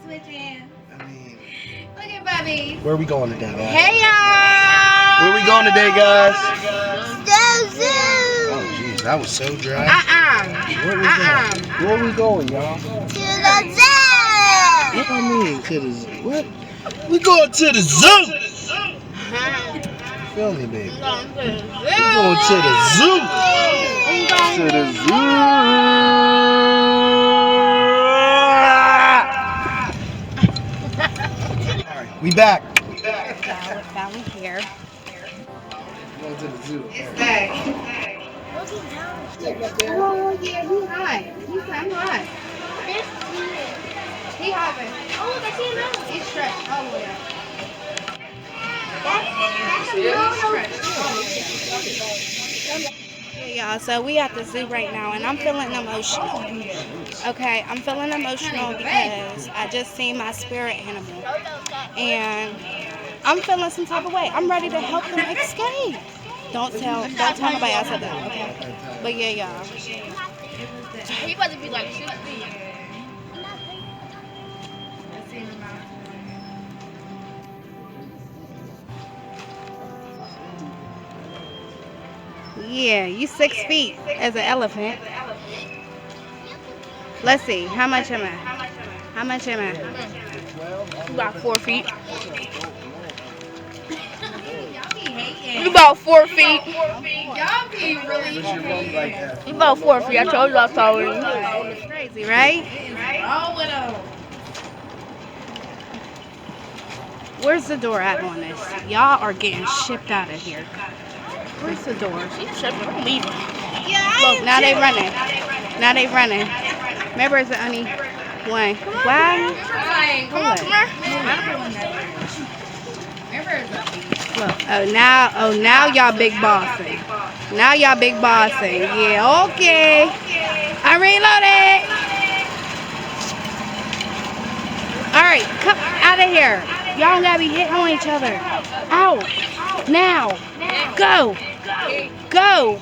Speaker 1: Switch hands.
Speaker 2: I mean,
Speaker 1: Look at Bobby.
Speaker 2: where are we going today, guys?
Speaker 3: Hey, y'all!
Speaker 2: Where are we going today, guys?
Speaker 3: The zoo!
Speaker 2: Oh, jeez, that was so dry. Where was that? Where are we going, y'all?
Speaker 3: To the zoo!
Speaker 2: What do I mean to the zoo? What? We going to the zoo! Feel me, baby. We going to the zoo! To the zoo! Alright, we back.
Speaker 3: Finally here.
Speaker 2: Going to the zoo.
Speaker 1: It's back. Oh, yeah, he hot. He said, I'm hot. He hopping. Oh, look, I see him now. He's stretched all the way up.
Speaker 3: Yeah, y'all, so we at the zoo right now, and I'm feeling emotional. Okay, I'm feeling emotional because I just seen my spirit animal, and I'm feeling some type of way. I'm ready to help them escape. Don't tell nobody I said that, okay? But yeah, y'all.
Speaker 1: He about to be like 6 feet. Let's see him out.
Speaker 3: Yeah, you 6 feet as an elephant. Let's see, how much am I? How much am I?
Speaker 7: About 4 feet.
Speaker 1: Y'all be hating.
Speaker 7: You about 4 feet.
Speaker 1: Y'all be really hating.
Speaker 7: You about 4 feet. I told you I was taller than you.
Speaker 3: It's crazy, right?
Speaker 1: What is wrong with him?
Speaker 3: Where's the door at on this? Y'all are getting shipped out of here. Where's the door?
Speaker 7: I'm leaving.
Speaker 3: Look, now they running. Now they running. Remember, it's the only one. Why?
Speaker 7: Come on, come here.
Speaker 3: Look, oh now y'all big bossing. Now y'all big bossing. Yeah, okay. I'm reloaded. All right, come out of here. Y'all gotta be hitting on each other. Out. Now. Go. Go.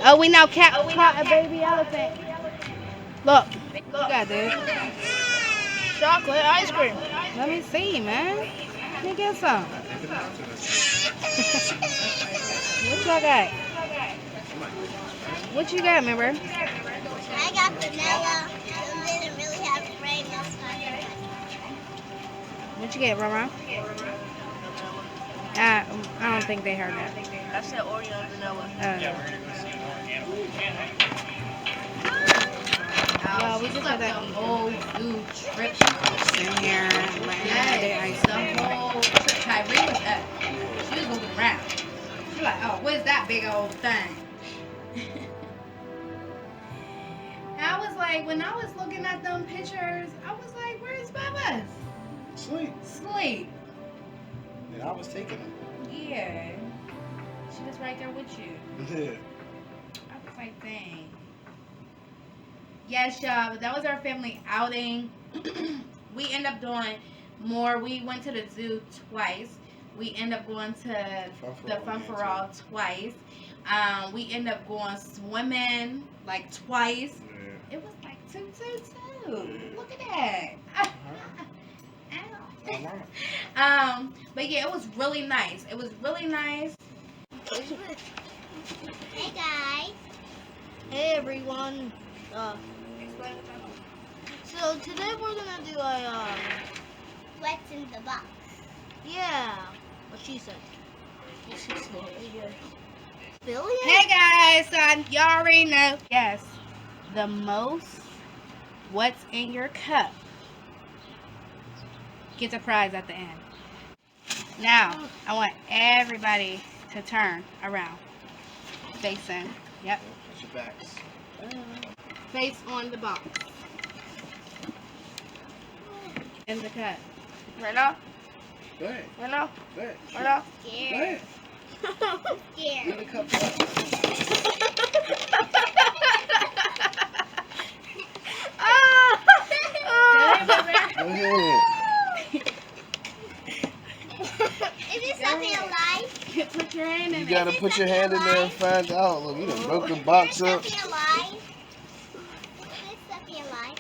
Speaker 3: Oh, we now caught a baby elephant. Look. Look at this.
Speaker 7: Chocolate ice cream.
Speaker 3: Let me see, man. Let me get some. What y'all got? What you got, remember?
Speaker 8: I got vanilla. It didn't really have cream. That's why.
Speaker 3: What you get, Rama? I don't think they heard that.
Speaker 7: I said Oreo and vanilla.
Speaker 3: Well, we just had that
Speaker 1: The whole food trip.
Speaker 3: in here.
Speaker 1: Yes, the whole trip. Tyree was up. She was looking around. She's like, oh, where's that big old thing? I was like, when I was looking at them pictures, I was like, where's Bubba? Sleep.
Speaker 2: And I was taking them.
Speaker 1: Yeah. She was right there with you.
Speaker 2: Yeah.
Speaker 1: I was like, dang. Yes, y'all, but that was our family outing. We end up doing more. We went to the zoo twice. We end up going to the Fun for All twice. We end up going swimming like twice.
Speaker 2: Yeah.
Speaker 1: It was like 2. Look at that. Ow. But yeah, it was really nice. It was really nice.
Speaker 8: Hey guys.
Speaker 7: Hey everyone. So today we're gonna do a
Speaker 8: What's in the box?
Speaker 7: yeah. What she said. Billion?
Speaker 3: Hey guys, so y'all already know. Yes, the most what's in your cup gets a prize at the end. Now, I want everybody to turn around. Facing. Yep.
Speaker 2: Watch your backs.
Speaker 3: Face on the box. In the cup.
Speaker 7: Right now?
Speaker 2: Go ahead.
Speaker 7: Right now?
Speaker 2: Go ahead.
Speaker 7: Right now?
Speaker 2: Go
Speaker 8: Scared.
Speaker 2: ahead.
Speaker 8: Scared.
Speaker 2: Get the cup up. Go ahead.
Speaker 8: Is this something alive?
Speaker 3: Put your hand in
Speaker 2: You
Speaker 3: it.
Speaker 2: gotta put your hand in there and find out. Look, you done broke the box
Speaker 8: Is
Speaker 2: up.
Speaker 8: this something alive? Is this something alive?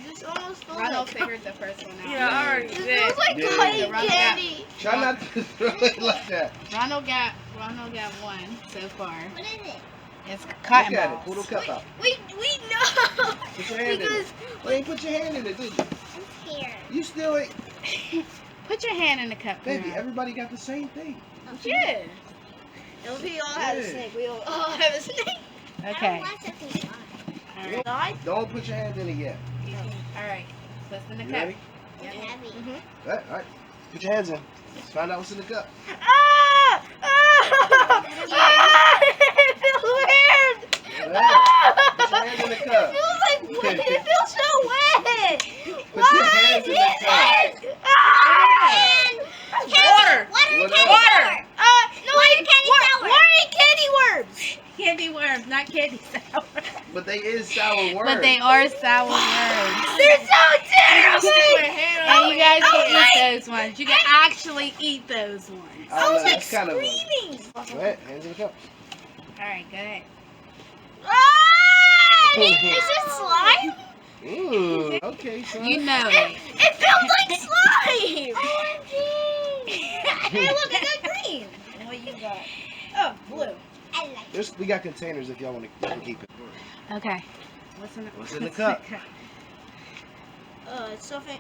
Speaker 7: This almost feels
Speaker 1: Ronald
Speaker 7: like...
Speaker 1: figured the first one out.
Speaker 7: Yeah, I already
Speaker 1: This
Speaker 7: did.
Speaker 1: feels like
Speaker 2: Yeah.
Speaker 1: cotton
Speaker 3: Ronald
Speaker 1: candy.
Speaker 2: Try not to throw it like that.
Speaker 3: Ronald got one so far.
Speaker 8: What is it?
Speaker 3: It's
Speaker 2: Look
Speaker 3: cotton
Speaker 2: at it. Pull the
Speaker 3: balls.
Speaker 2: cup out.
Speaker 7: We know.
Speaker 2: Put your hand in it. You ain't put your hand in it, did you?
Speaker 8: I'm scared.
Speaker 2: You still ain't.
Speaker 3: Put your hand in the cup.
Speaker 2: Baby,
Speaker 3: now.
Speaker 2: everybody got the same thing.
Speaker 7: Yeah. And we all have a
Speaker 2: Yeah.
Speaker 7: snake. We all have a snake.
Speaker 8: I
Speaker 3: Okay.
Speaker 8: don't want something alive.
Speaker 7: Alright.
Speaker 2: Don't put your hand in it yet.
Speaker 1: All right, put it in the
Speaker 2: You
Speaker 1: cup.
Speaker 2: ready?
Speaker 8: It's heavy.
Speaker 2: All right. Put your hands in. Let's find out what's in the cup.
Speaker 7: Ah! Ah! Ah!
Speaker 2: Put your hands in the cup.
Speaker 7: It feels like wet. It feels so wet.
Speaker 2: Put your hands in the cup.
Speaker 7: Water.
Speaker 8: Water.
Speaker 7: No,
Speaker 8: candy sour.
Speaker 7: Water and candy worms.
Speaker 3: Candy worms, not candy sour.
Speaker 2: But they is sour worms.
Speaker 3: But they are sour worms.
Speaker 7: They're so terrible.
Speaker 3: And you guys can eat those ones. You can actually eat those ones.
Speaker 2: I don't know, that's kind of.
Speaker 7: Screaming.
Speaker 2: Go ahead, hands in the cup.
Speaker 3: Alright, good.
Speaker 7: Ah, is it slime?
Speaker 2: Ooh, okay, son.
Speaker 3: You know it.
Speaker 7: It feels like slime. Hey, look, I got green. What you got? Oh, blue.
Speaker 2: We got containers if y'all want to keep it.
Speaker 3: Okay.
Speaker 2: What's in the cup?
Speaker 7: It's something.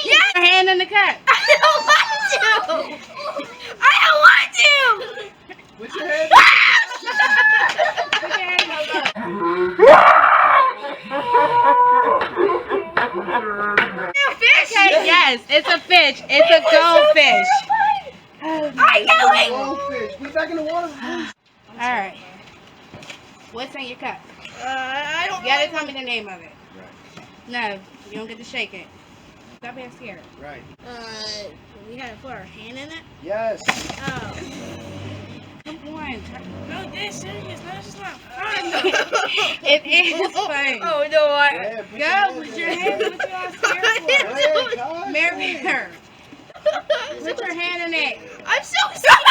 Speaker 3: Your hand in the cup.
Speaker 2: Put your hands
Speaker 3: Put your hand in the cup. Okay, yes, it's a fish. It's a goldfish.
Speaker 2: Goldfish. Put it back in the water.
Speaker 3: Alright. What's in your cup?
Speaker 7: I don't
Speaker 3: You gotta tell me the name of it.
Speaker 2: Right.
Speaker 3: No, you don't get to shake it. Stop being scared.
Speaker 2: Right.
Speaker 7: We gotta put our hand in it.
Speaker 2: Yes.
Speaker 7: Oh.
Speaker 3: Come on.
Speaker 7: No, this is serious. No, it's not fun.
Speaker 3: It is fun.
Speaker 7: Oh, no,
Speaker 2: Yeah,
Speaker 3: Go with your hand. What you all scared for? Mary, put your hand in it.
Speaker 7: I'm so sorry.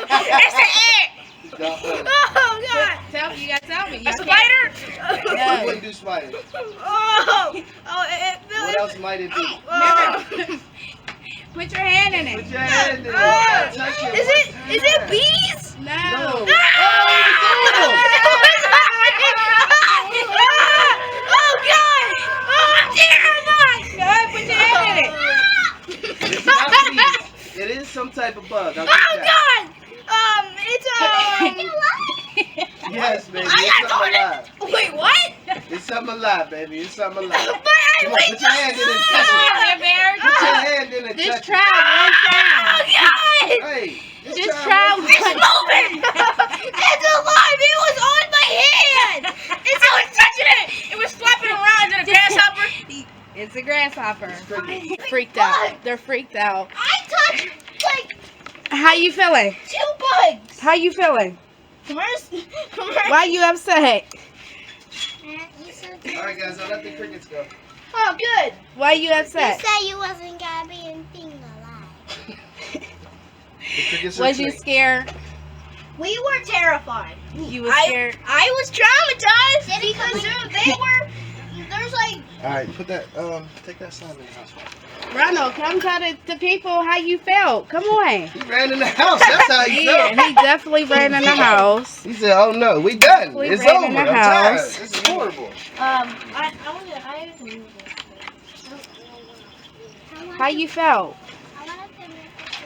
Speaker 7: It's an ant. Oh, God.
Speaker 3: You gotta tell me.
Speaker 7: A spider?
Speaker 2: I wouldn't do spiders.
Speaker 7: Oh, it feels.
Speaker 2: What else might it be?
Speaker 7: Oh.
Speaker 3: Put your hand in
Speaker 2: Put
Speaker 3: it.
Speaker 2: your hand in it.
Speaker 7: Oh.
Speaker 2: Touch it.
Speaker 7: Is it bees?
Speaker 3: No.
Speaker 2: No.
Speaker 7: Oh, God. Oh, I'm terrified.
Speaker 3: Go, put your hand in it.
Speaker 2: It's not bees. It is some type of bug. I'll give
Speaker 7: Oh,
Speaker 2: you that.
Speaker 7: God. It's
Speaker 2: Yes, baby.
Speaker 7: I
Speaker 2: It's
Speaker 7: got
Speaker 2: something alive.
Speaker 7: Wait, what?
Speaker 2: It's something alive, baby. It's something alive.
Speaker 7: But I
Speaker 2: Come on, put your hand in it and touch it.
Speaker 3: Bear.
Speaker 2: Put your hand in it and
Speaker 3: Just
Speaker 2: touch
Speaker 3: try one
Speaker 7: Oh,
Speaker 3: time.
Speaker 7: God.
Speaker 2: Hey,
Speaker 3: Just try
Speaker 2: one.
Speaker 3: one.
Speaker 7: It's moving. It's alive. It was on my hand. I was touching it. It was flapping around. Is it a grasshopper?
Speaker 3: It's a grasshopper.
Speaker 2: Cricket.
Speaker 3: Freaked out. They're freaked out.
Speaker 7: I touched like
Speaker 3: How you feeling?
Speaker 7: 2 bugs.
Speaker 3: How you feeling?
Speaker 7: Where's
Speaker 3: Why you upset?
Speaker 2: All right, guys, I'll let the crickets go.
Speaker 7: Oh, good.
Speaker 3: Why you
Speaker 8: You
Speaker 3: upset?
Speaker 8: said you wasn't gonna be anything alive.
Speaker 2: The crickets are
Speaker 3: Was you
Speaker 2: safe.
Speaker 3: scared?
Speaker 7: We were terrified.
Speaker 3: You was scared?
Speaker 7: I was traumatized because there's like
Speaker 2: All right, put that. Take that slime in the house.
Speaker 3: Ronald, come tell the people how you felt. Come on.
Speaker 2: He ran in the house. That's how he
Speaker 3: Yeah,
Speaker 2: felt.
Speaker 3: he definitely ran in the house.
Speaker 2: He said, "Oh no, we done.
Speaker 3: We
Speaker 2: It's
Speaker 3: ran
Speaker 2: over.
Speaker 3: in the
Speaker 2: I'm tired.
Speaker 3: house.
Speaker 2: This is horrible."
Speaker 7: I
Speaker 3: How you felt?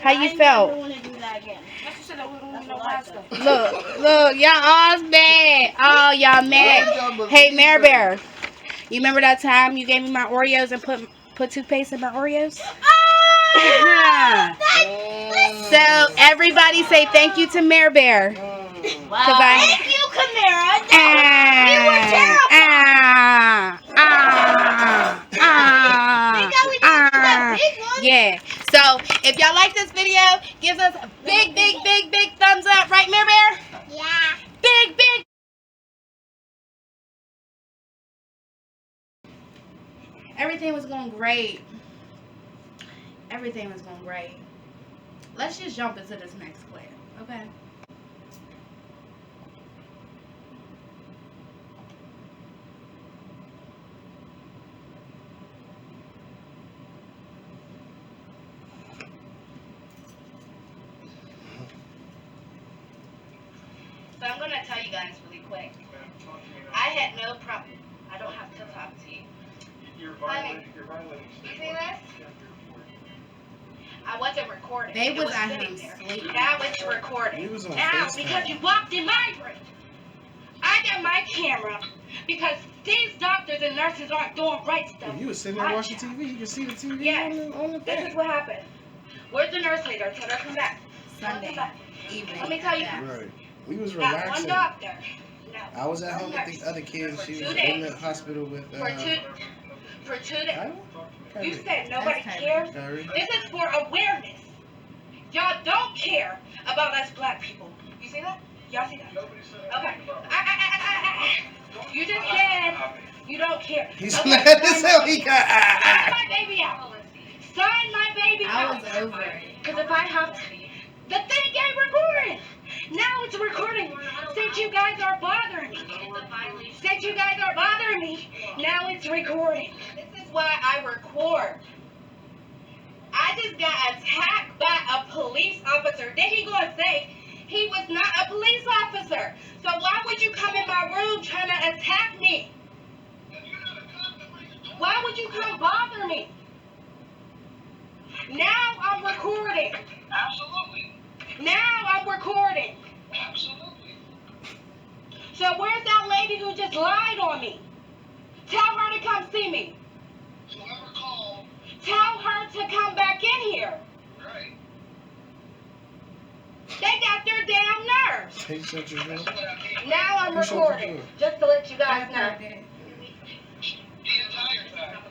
Speaker 3: How you
Speaker 7: never
Speaker 3: felt?
Speaker 7: want to do that again.
Speaker 3: Look, y'all all's mad. Oh, y'all mad. Hey, Mare Bear, you remember that time you gave me my Oreos and put toothpaste in my Oreos? So everybody say thank you to Mare Bear.
Speaker 7: Thank you, Camara. We were terrified.
Speaker 3: Yeah. So if y'all like this video, give us a big thumbs up, right, Mare Bear?
Speaker 8: Yeah.
Speaker 3: Big. Everything was going great. Everything was going great. Let's just jump into this next clip, okay? So I'm going to tell you guys really quick. I had no problem. I don't have to talk to you.
Speaker 9: You're
Speaker 3: Honey,
Speaker 9: violating
Speaker 3: you see this?
Speaker 5: I wasn't recording.
Speaker 1: They
Speaker 5: It
Speaker 1: was at
Speaker 5: sitting
Speaker 1: home
Speaker 5: there.
Speaker 1: sleeping.
Speaker 5: Now it's recording.
Speaker 2: We was on
Speaker 5: Now,
Speaker 2: FaceTime.
Speaker 5: because you walked in my room, I got my camera because these doctors and nurses aren't doing right stuff.
Speaker 2: If you was sitting there
Speaker 5: My
Speaker 2: watching
Speaker 5: job.
Speaker 2: TV, you can see the TV
Speaker 5: Yes.
Speaker 2: on the
Speaker 5: This is
Speaker 2: thing.
Speaker 5: what happened. Where's the nurse leader? Tell her to come back.
Speaker 1: Sunday evening.
Speaker 5: Let me tell you.
Speaker 1: at that.
Speaker 2: Right. We was
Speaker 5: Not one
Speaker 2: relaxing.
Speaker 5: doctor. No.
Speaker 2: I was at home with
Speaker 5: nurse.
Speaker 2: the other kids. She
Speaker 5: For
Speaker 2: was
Speaker 5: 2
Speaker 2: in
Speaker 5: days.
Speaker 2: the hospital with
Speaker 5: For two days.
Speaker 2: Kyrie?
Speaker 5: You said nobody
Speaker 1: That's
Speaker 5: cares.
Speaker 2: Kyrie.
Speaker 5: This is for awareness. Y'all don't care about us black people. You see that? Y'all see that? Okay. You just said you don't care.
Speaker 2: He's
Speaker 5: Okay,
Speaker 2: mad as
Speaker 5: sign
Speaker 2: hell.
Speaker 5: my-
Speaker 2: He got.
Speaker 5: Sign my baby out. Sign my baby
Speaker 1: I
Speaker 5: out.
Speaker 1: was over it.
Speaker 5: Because if I have to, the thing ain't recording. Now it's recording. Since you guys are bothering me. Since you guys are bothering me, now it's recording. This is why I record. I just got attacked by a police officer. Then he gonna say he was not a police officer. So why would you come in my room trying to attack me? Why would you come bother me? Now I'm recording.
Speaker 6: Absolutely.
Speaker 5: Now I'm recording.
Speaker 6: Absolutely.
Speaker 5: So where's that lady who just lied on me? Tell her to come see me.
Speaker 6: Whoever called,
Speaker 5: Tell her to come back in here.
Speaker 6: right?
Speaker 5: They got their damn nerves.
Speaker 2: Hey, shut your door.
Speaker 5: Now I'm
Speaker 2: Who shut the
Speaker 5: recording.
Speaker 2: door?
Speaker 5: Just to let you guys know.
Speaker 6: The entire time.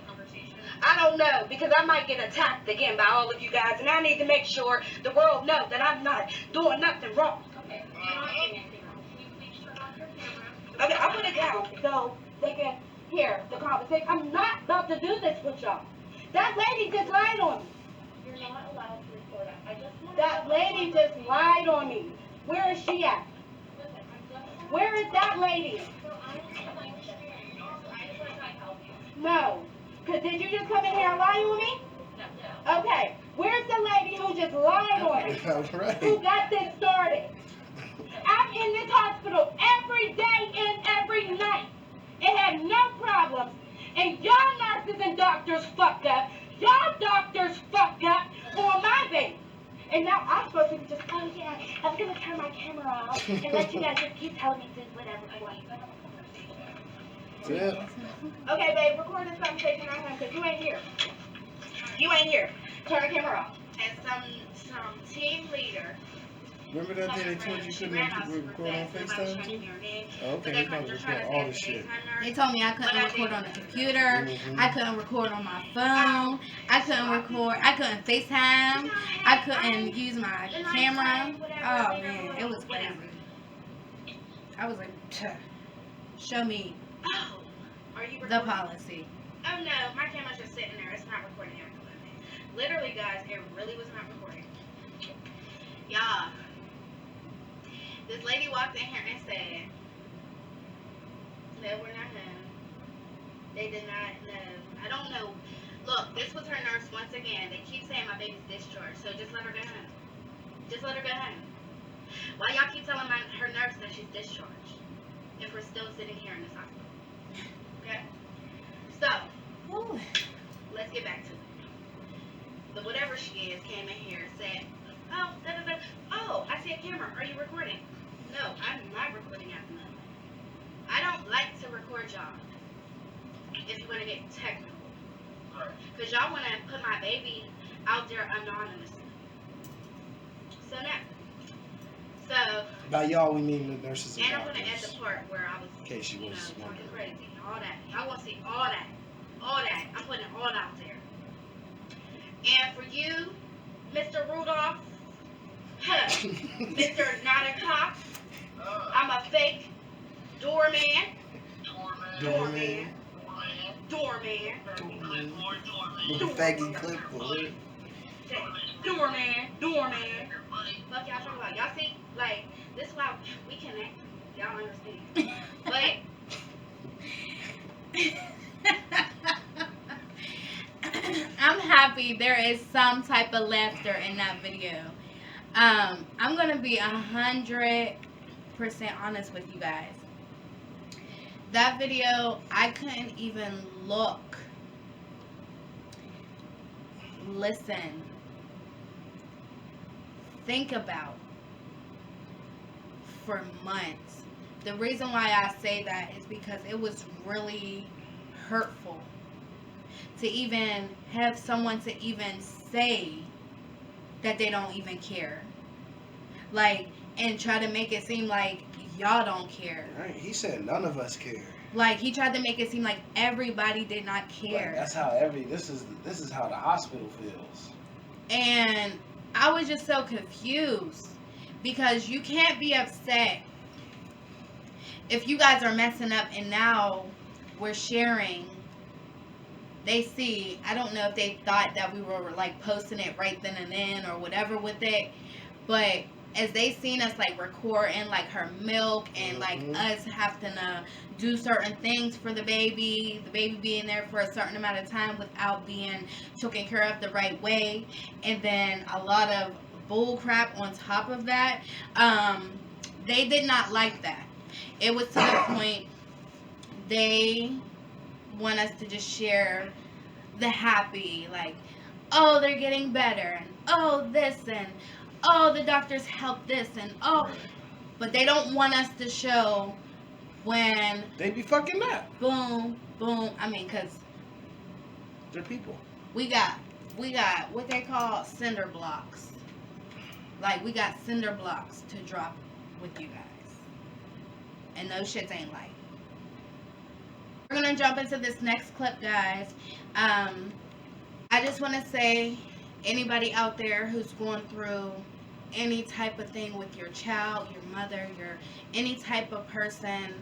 Speaker 5: I don't know, because I might get attacked again by all of you guys, and I need to make sure the world knows that I'm not doing nothing wrong. Okay, I'll put it down so they can hear the conversation. I'm not about to do this with y'all. That lady just lied on me.
Speaker 8: You're not allowed to record it.
Speaker 5: That lady just lied on me. Where is she at? Where is that lady? No. Cause did you just come in here and lie on me? No. Okay. Where's the lady who just lied on me?
Speaker 2: All
Speaker 5: Who
Speaker 2: right.
Speaker 5: got this started? I'm in this hospital every day and every night. It had no problems. And y'all nurses and doctors fucked up. Y'all doctors fucked up on my baby. And now I'm supposed to be just, oh yeah, I was gonna turn my camera off and let you guys just keep telling me to do whatever I want.
Speaker 2: Yeah.
Speaker 5: Okay, babe, record this conversation on home because you ain't here. You ain't here. Turn the camera off. And some team leader.
Speaker 2: Remember that day they told you couldn't record on FaceTime too? Oh, okay, they about to record all this shit.
Speaker 1: They told me I couldn't record on the computer.
Speaker 2: Mhm.
Speaker 1: I couldn't record on my phone. I couldn't FaceTime. I couldn't use my camera. Oh man, it was crazy. I was like, show me
Speaker 5: Oh, are you
Speaker 1: the
Speaker 5: recording?
Speaker 1: policy.
Speaker 5: Oh no, my camera's just sitting there. It's not recording anything. Literally, guys, it really was not recording. Y'all, this lady walked in here and said, no, we're not home. They did not know. I don't know. Look, this was her nurse once again. They keep saying my baby's discharged, so just let her go home. Just let her go home. Why y'all keep telling her nurse that she's discharged if we're still sitting here in this hospital? Okay? So,
Speaker 1: Ooh.
Speaker 5: let's get back to it. The whatever she is came in here and said, oh, oh, I see a camera. Are you recording? No, I'm not recording at the moment. I don't like to record y'all if you want to get technical. Because y'all want to put my baby out there anonymously. So now. So,
Speaker 2: By y'all, we mean the nurses and
Speaker 5: and I'm going to add
Speaker 2: doctors.
Speaker 5: the part where I was,
Speaker 2: In case you was
Speaker 5: talking
Speaker 2: wondering.
Speaker 5: crazy. All that. Y'all want to see all that. All that. I'm putting it all out there. And for you, Mr. Rudolph, Mr. Not a Cop, I'm a fake doorman.
Speaker 2: Doorman.
Speaker 5: Doorman.
Speaker 2: With a faggy clipboard.
Speaker 5: Doorman. Fuck y'all talking about. Y'all see, like, this is why we connect. Y'all understand. But
Speaker 1: I'm happy there is some type of laughter in that video. I'm gonna be 100% honest with you guys. That video, I couldn't even look, listen, think about for months. The reason why I say that is because it was really hurtful to even have someone to even say that they don't even care. Like, and try to make it seem like y'all don't care.
Speaker 2: Right. He said none of us care.
Speaker 1: Like, he tried to make it seem like everybody did not care.
Speaker 2: Like, that's how this is how the hospital feels.
Speaker 1: And I was just so confused because you can't be upset if you guys are messing up and now we're sharing. They see, I don't know if they thought that we were like posting it right then and then or whatever with it, but as they seen us like recording like her milk and like us having to do certain things for the baby being there for a certain amount of time without being taken care of the right way, and then a lot of bull crap on top of that, they did not like that. It was to the point they want us to just share the happy, like, oh, they're getting better, and oh, this, and oh, the doctors helped this, and oh, but they don't want us to show when
Speaker 2: they be fucking up.
Speaker 1: Boom, boom. I mean, cause
Speaker 2: they're people. We
Speaker 1: got what they call cinder blocks. Like, we got cinder blocks to drop with you guys, and those shits ain't light. We're gonna jump into this next clip, guys. I just want to say, anybody out there who's going through any type of thing with your child, your mother, any type of person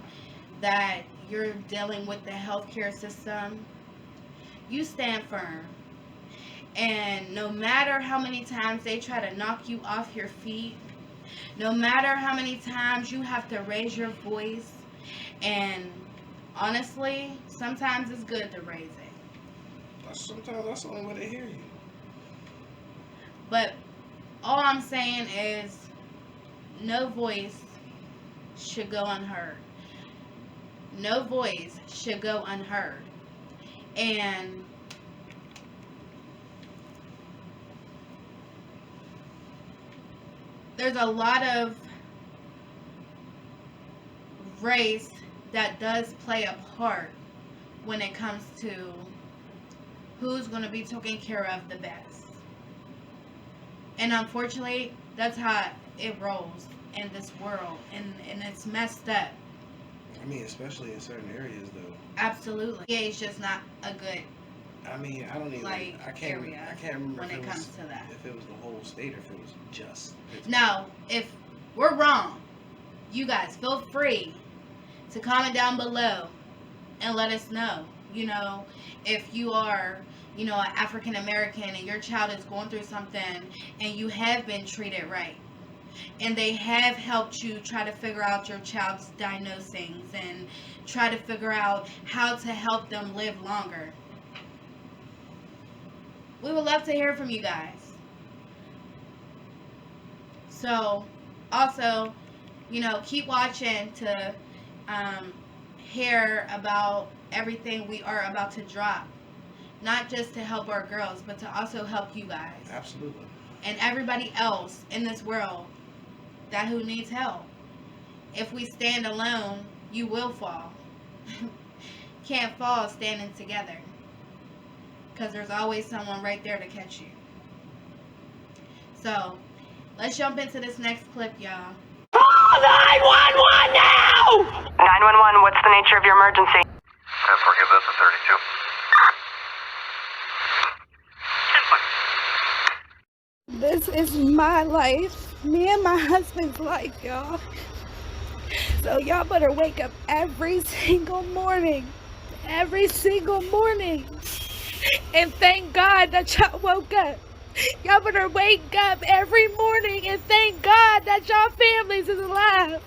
Speaker 1: that you're dealing with the healthcare system, you stand firm. And no matter how many times they try to knock you off your feet, no matter how many times you have to raise your voice, and honestly, sometimes it's good to raise it.
Speaker 2: Sometimes that's the only way they hear you.
Speaker 1: But all I'm saying is, no voice should go unheard. No voice should go unheard. And there's a lot of race that does play a part when it comes to who's going to be taken care of the best. And unfortunately, that's how it rolls in this world, and it's messed up.
Speaker 2: I mean, especially in certain areas, though.
Speaker 1: Absolutely. Yeah, it's just not a good.
Speaker 2: I mean, I don't even.
Speaker 1: Like,
Speaker 2: I can't remember
Speaker 1: when it comes to that.
Speaker 2: If it was the whole state or if it was just Pittsburgh.
Speaker 1: Now, if we're wrong, you guys feel free to comment down below and let us know. You know, if you are, you know, an African American and your child is going through something and you have been treated right, and they have helped you try to figure out your child's diagnoses and try to figure out how to help them live longer. We would love to hear from you guys. So, also, you know, keep watching to hear about everything we are about to drop. Not just to help our girls, but to also help you guys.
Speaker 2: Absolutely.
Speaker 1: And everybody else in this world that who needs help. If we stand alone, you will fall. Can't fall standing together. Because there's always someone right there to catch you. So, let's jump into this next clip, y'all.
Speaker 9: Call 911 now! 911, what's the nature of your emergency?
Speaker 6: 10-4, give this a 32.
Speaker 3: This is my life. Me and my husband's life, y'all. So y'all better wake up every single morning. Every single morning. And thank God that y'all woke up. Y'all better wake up every morning and thank God that y'all families is alive.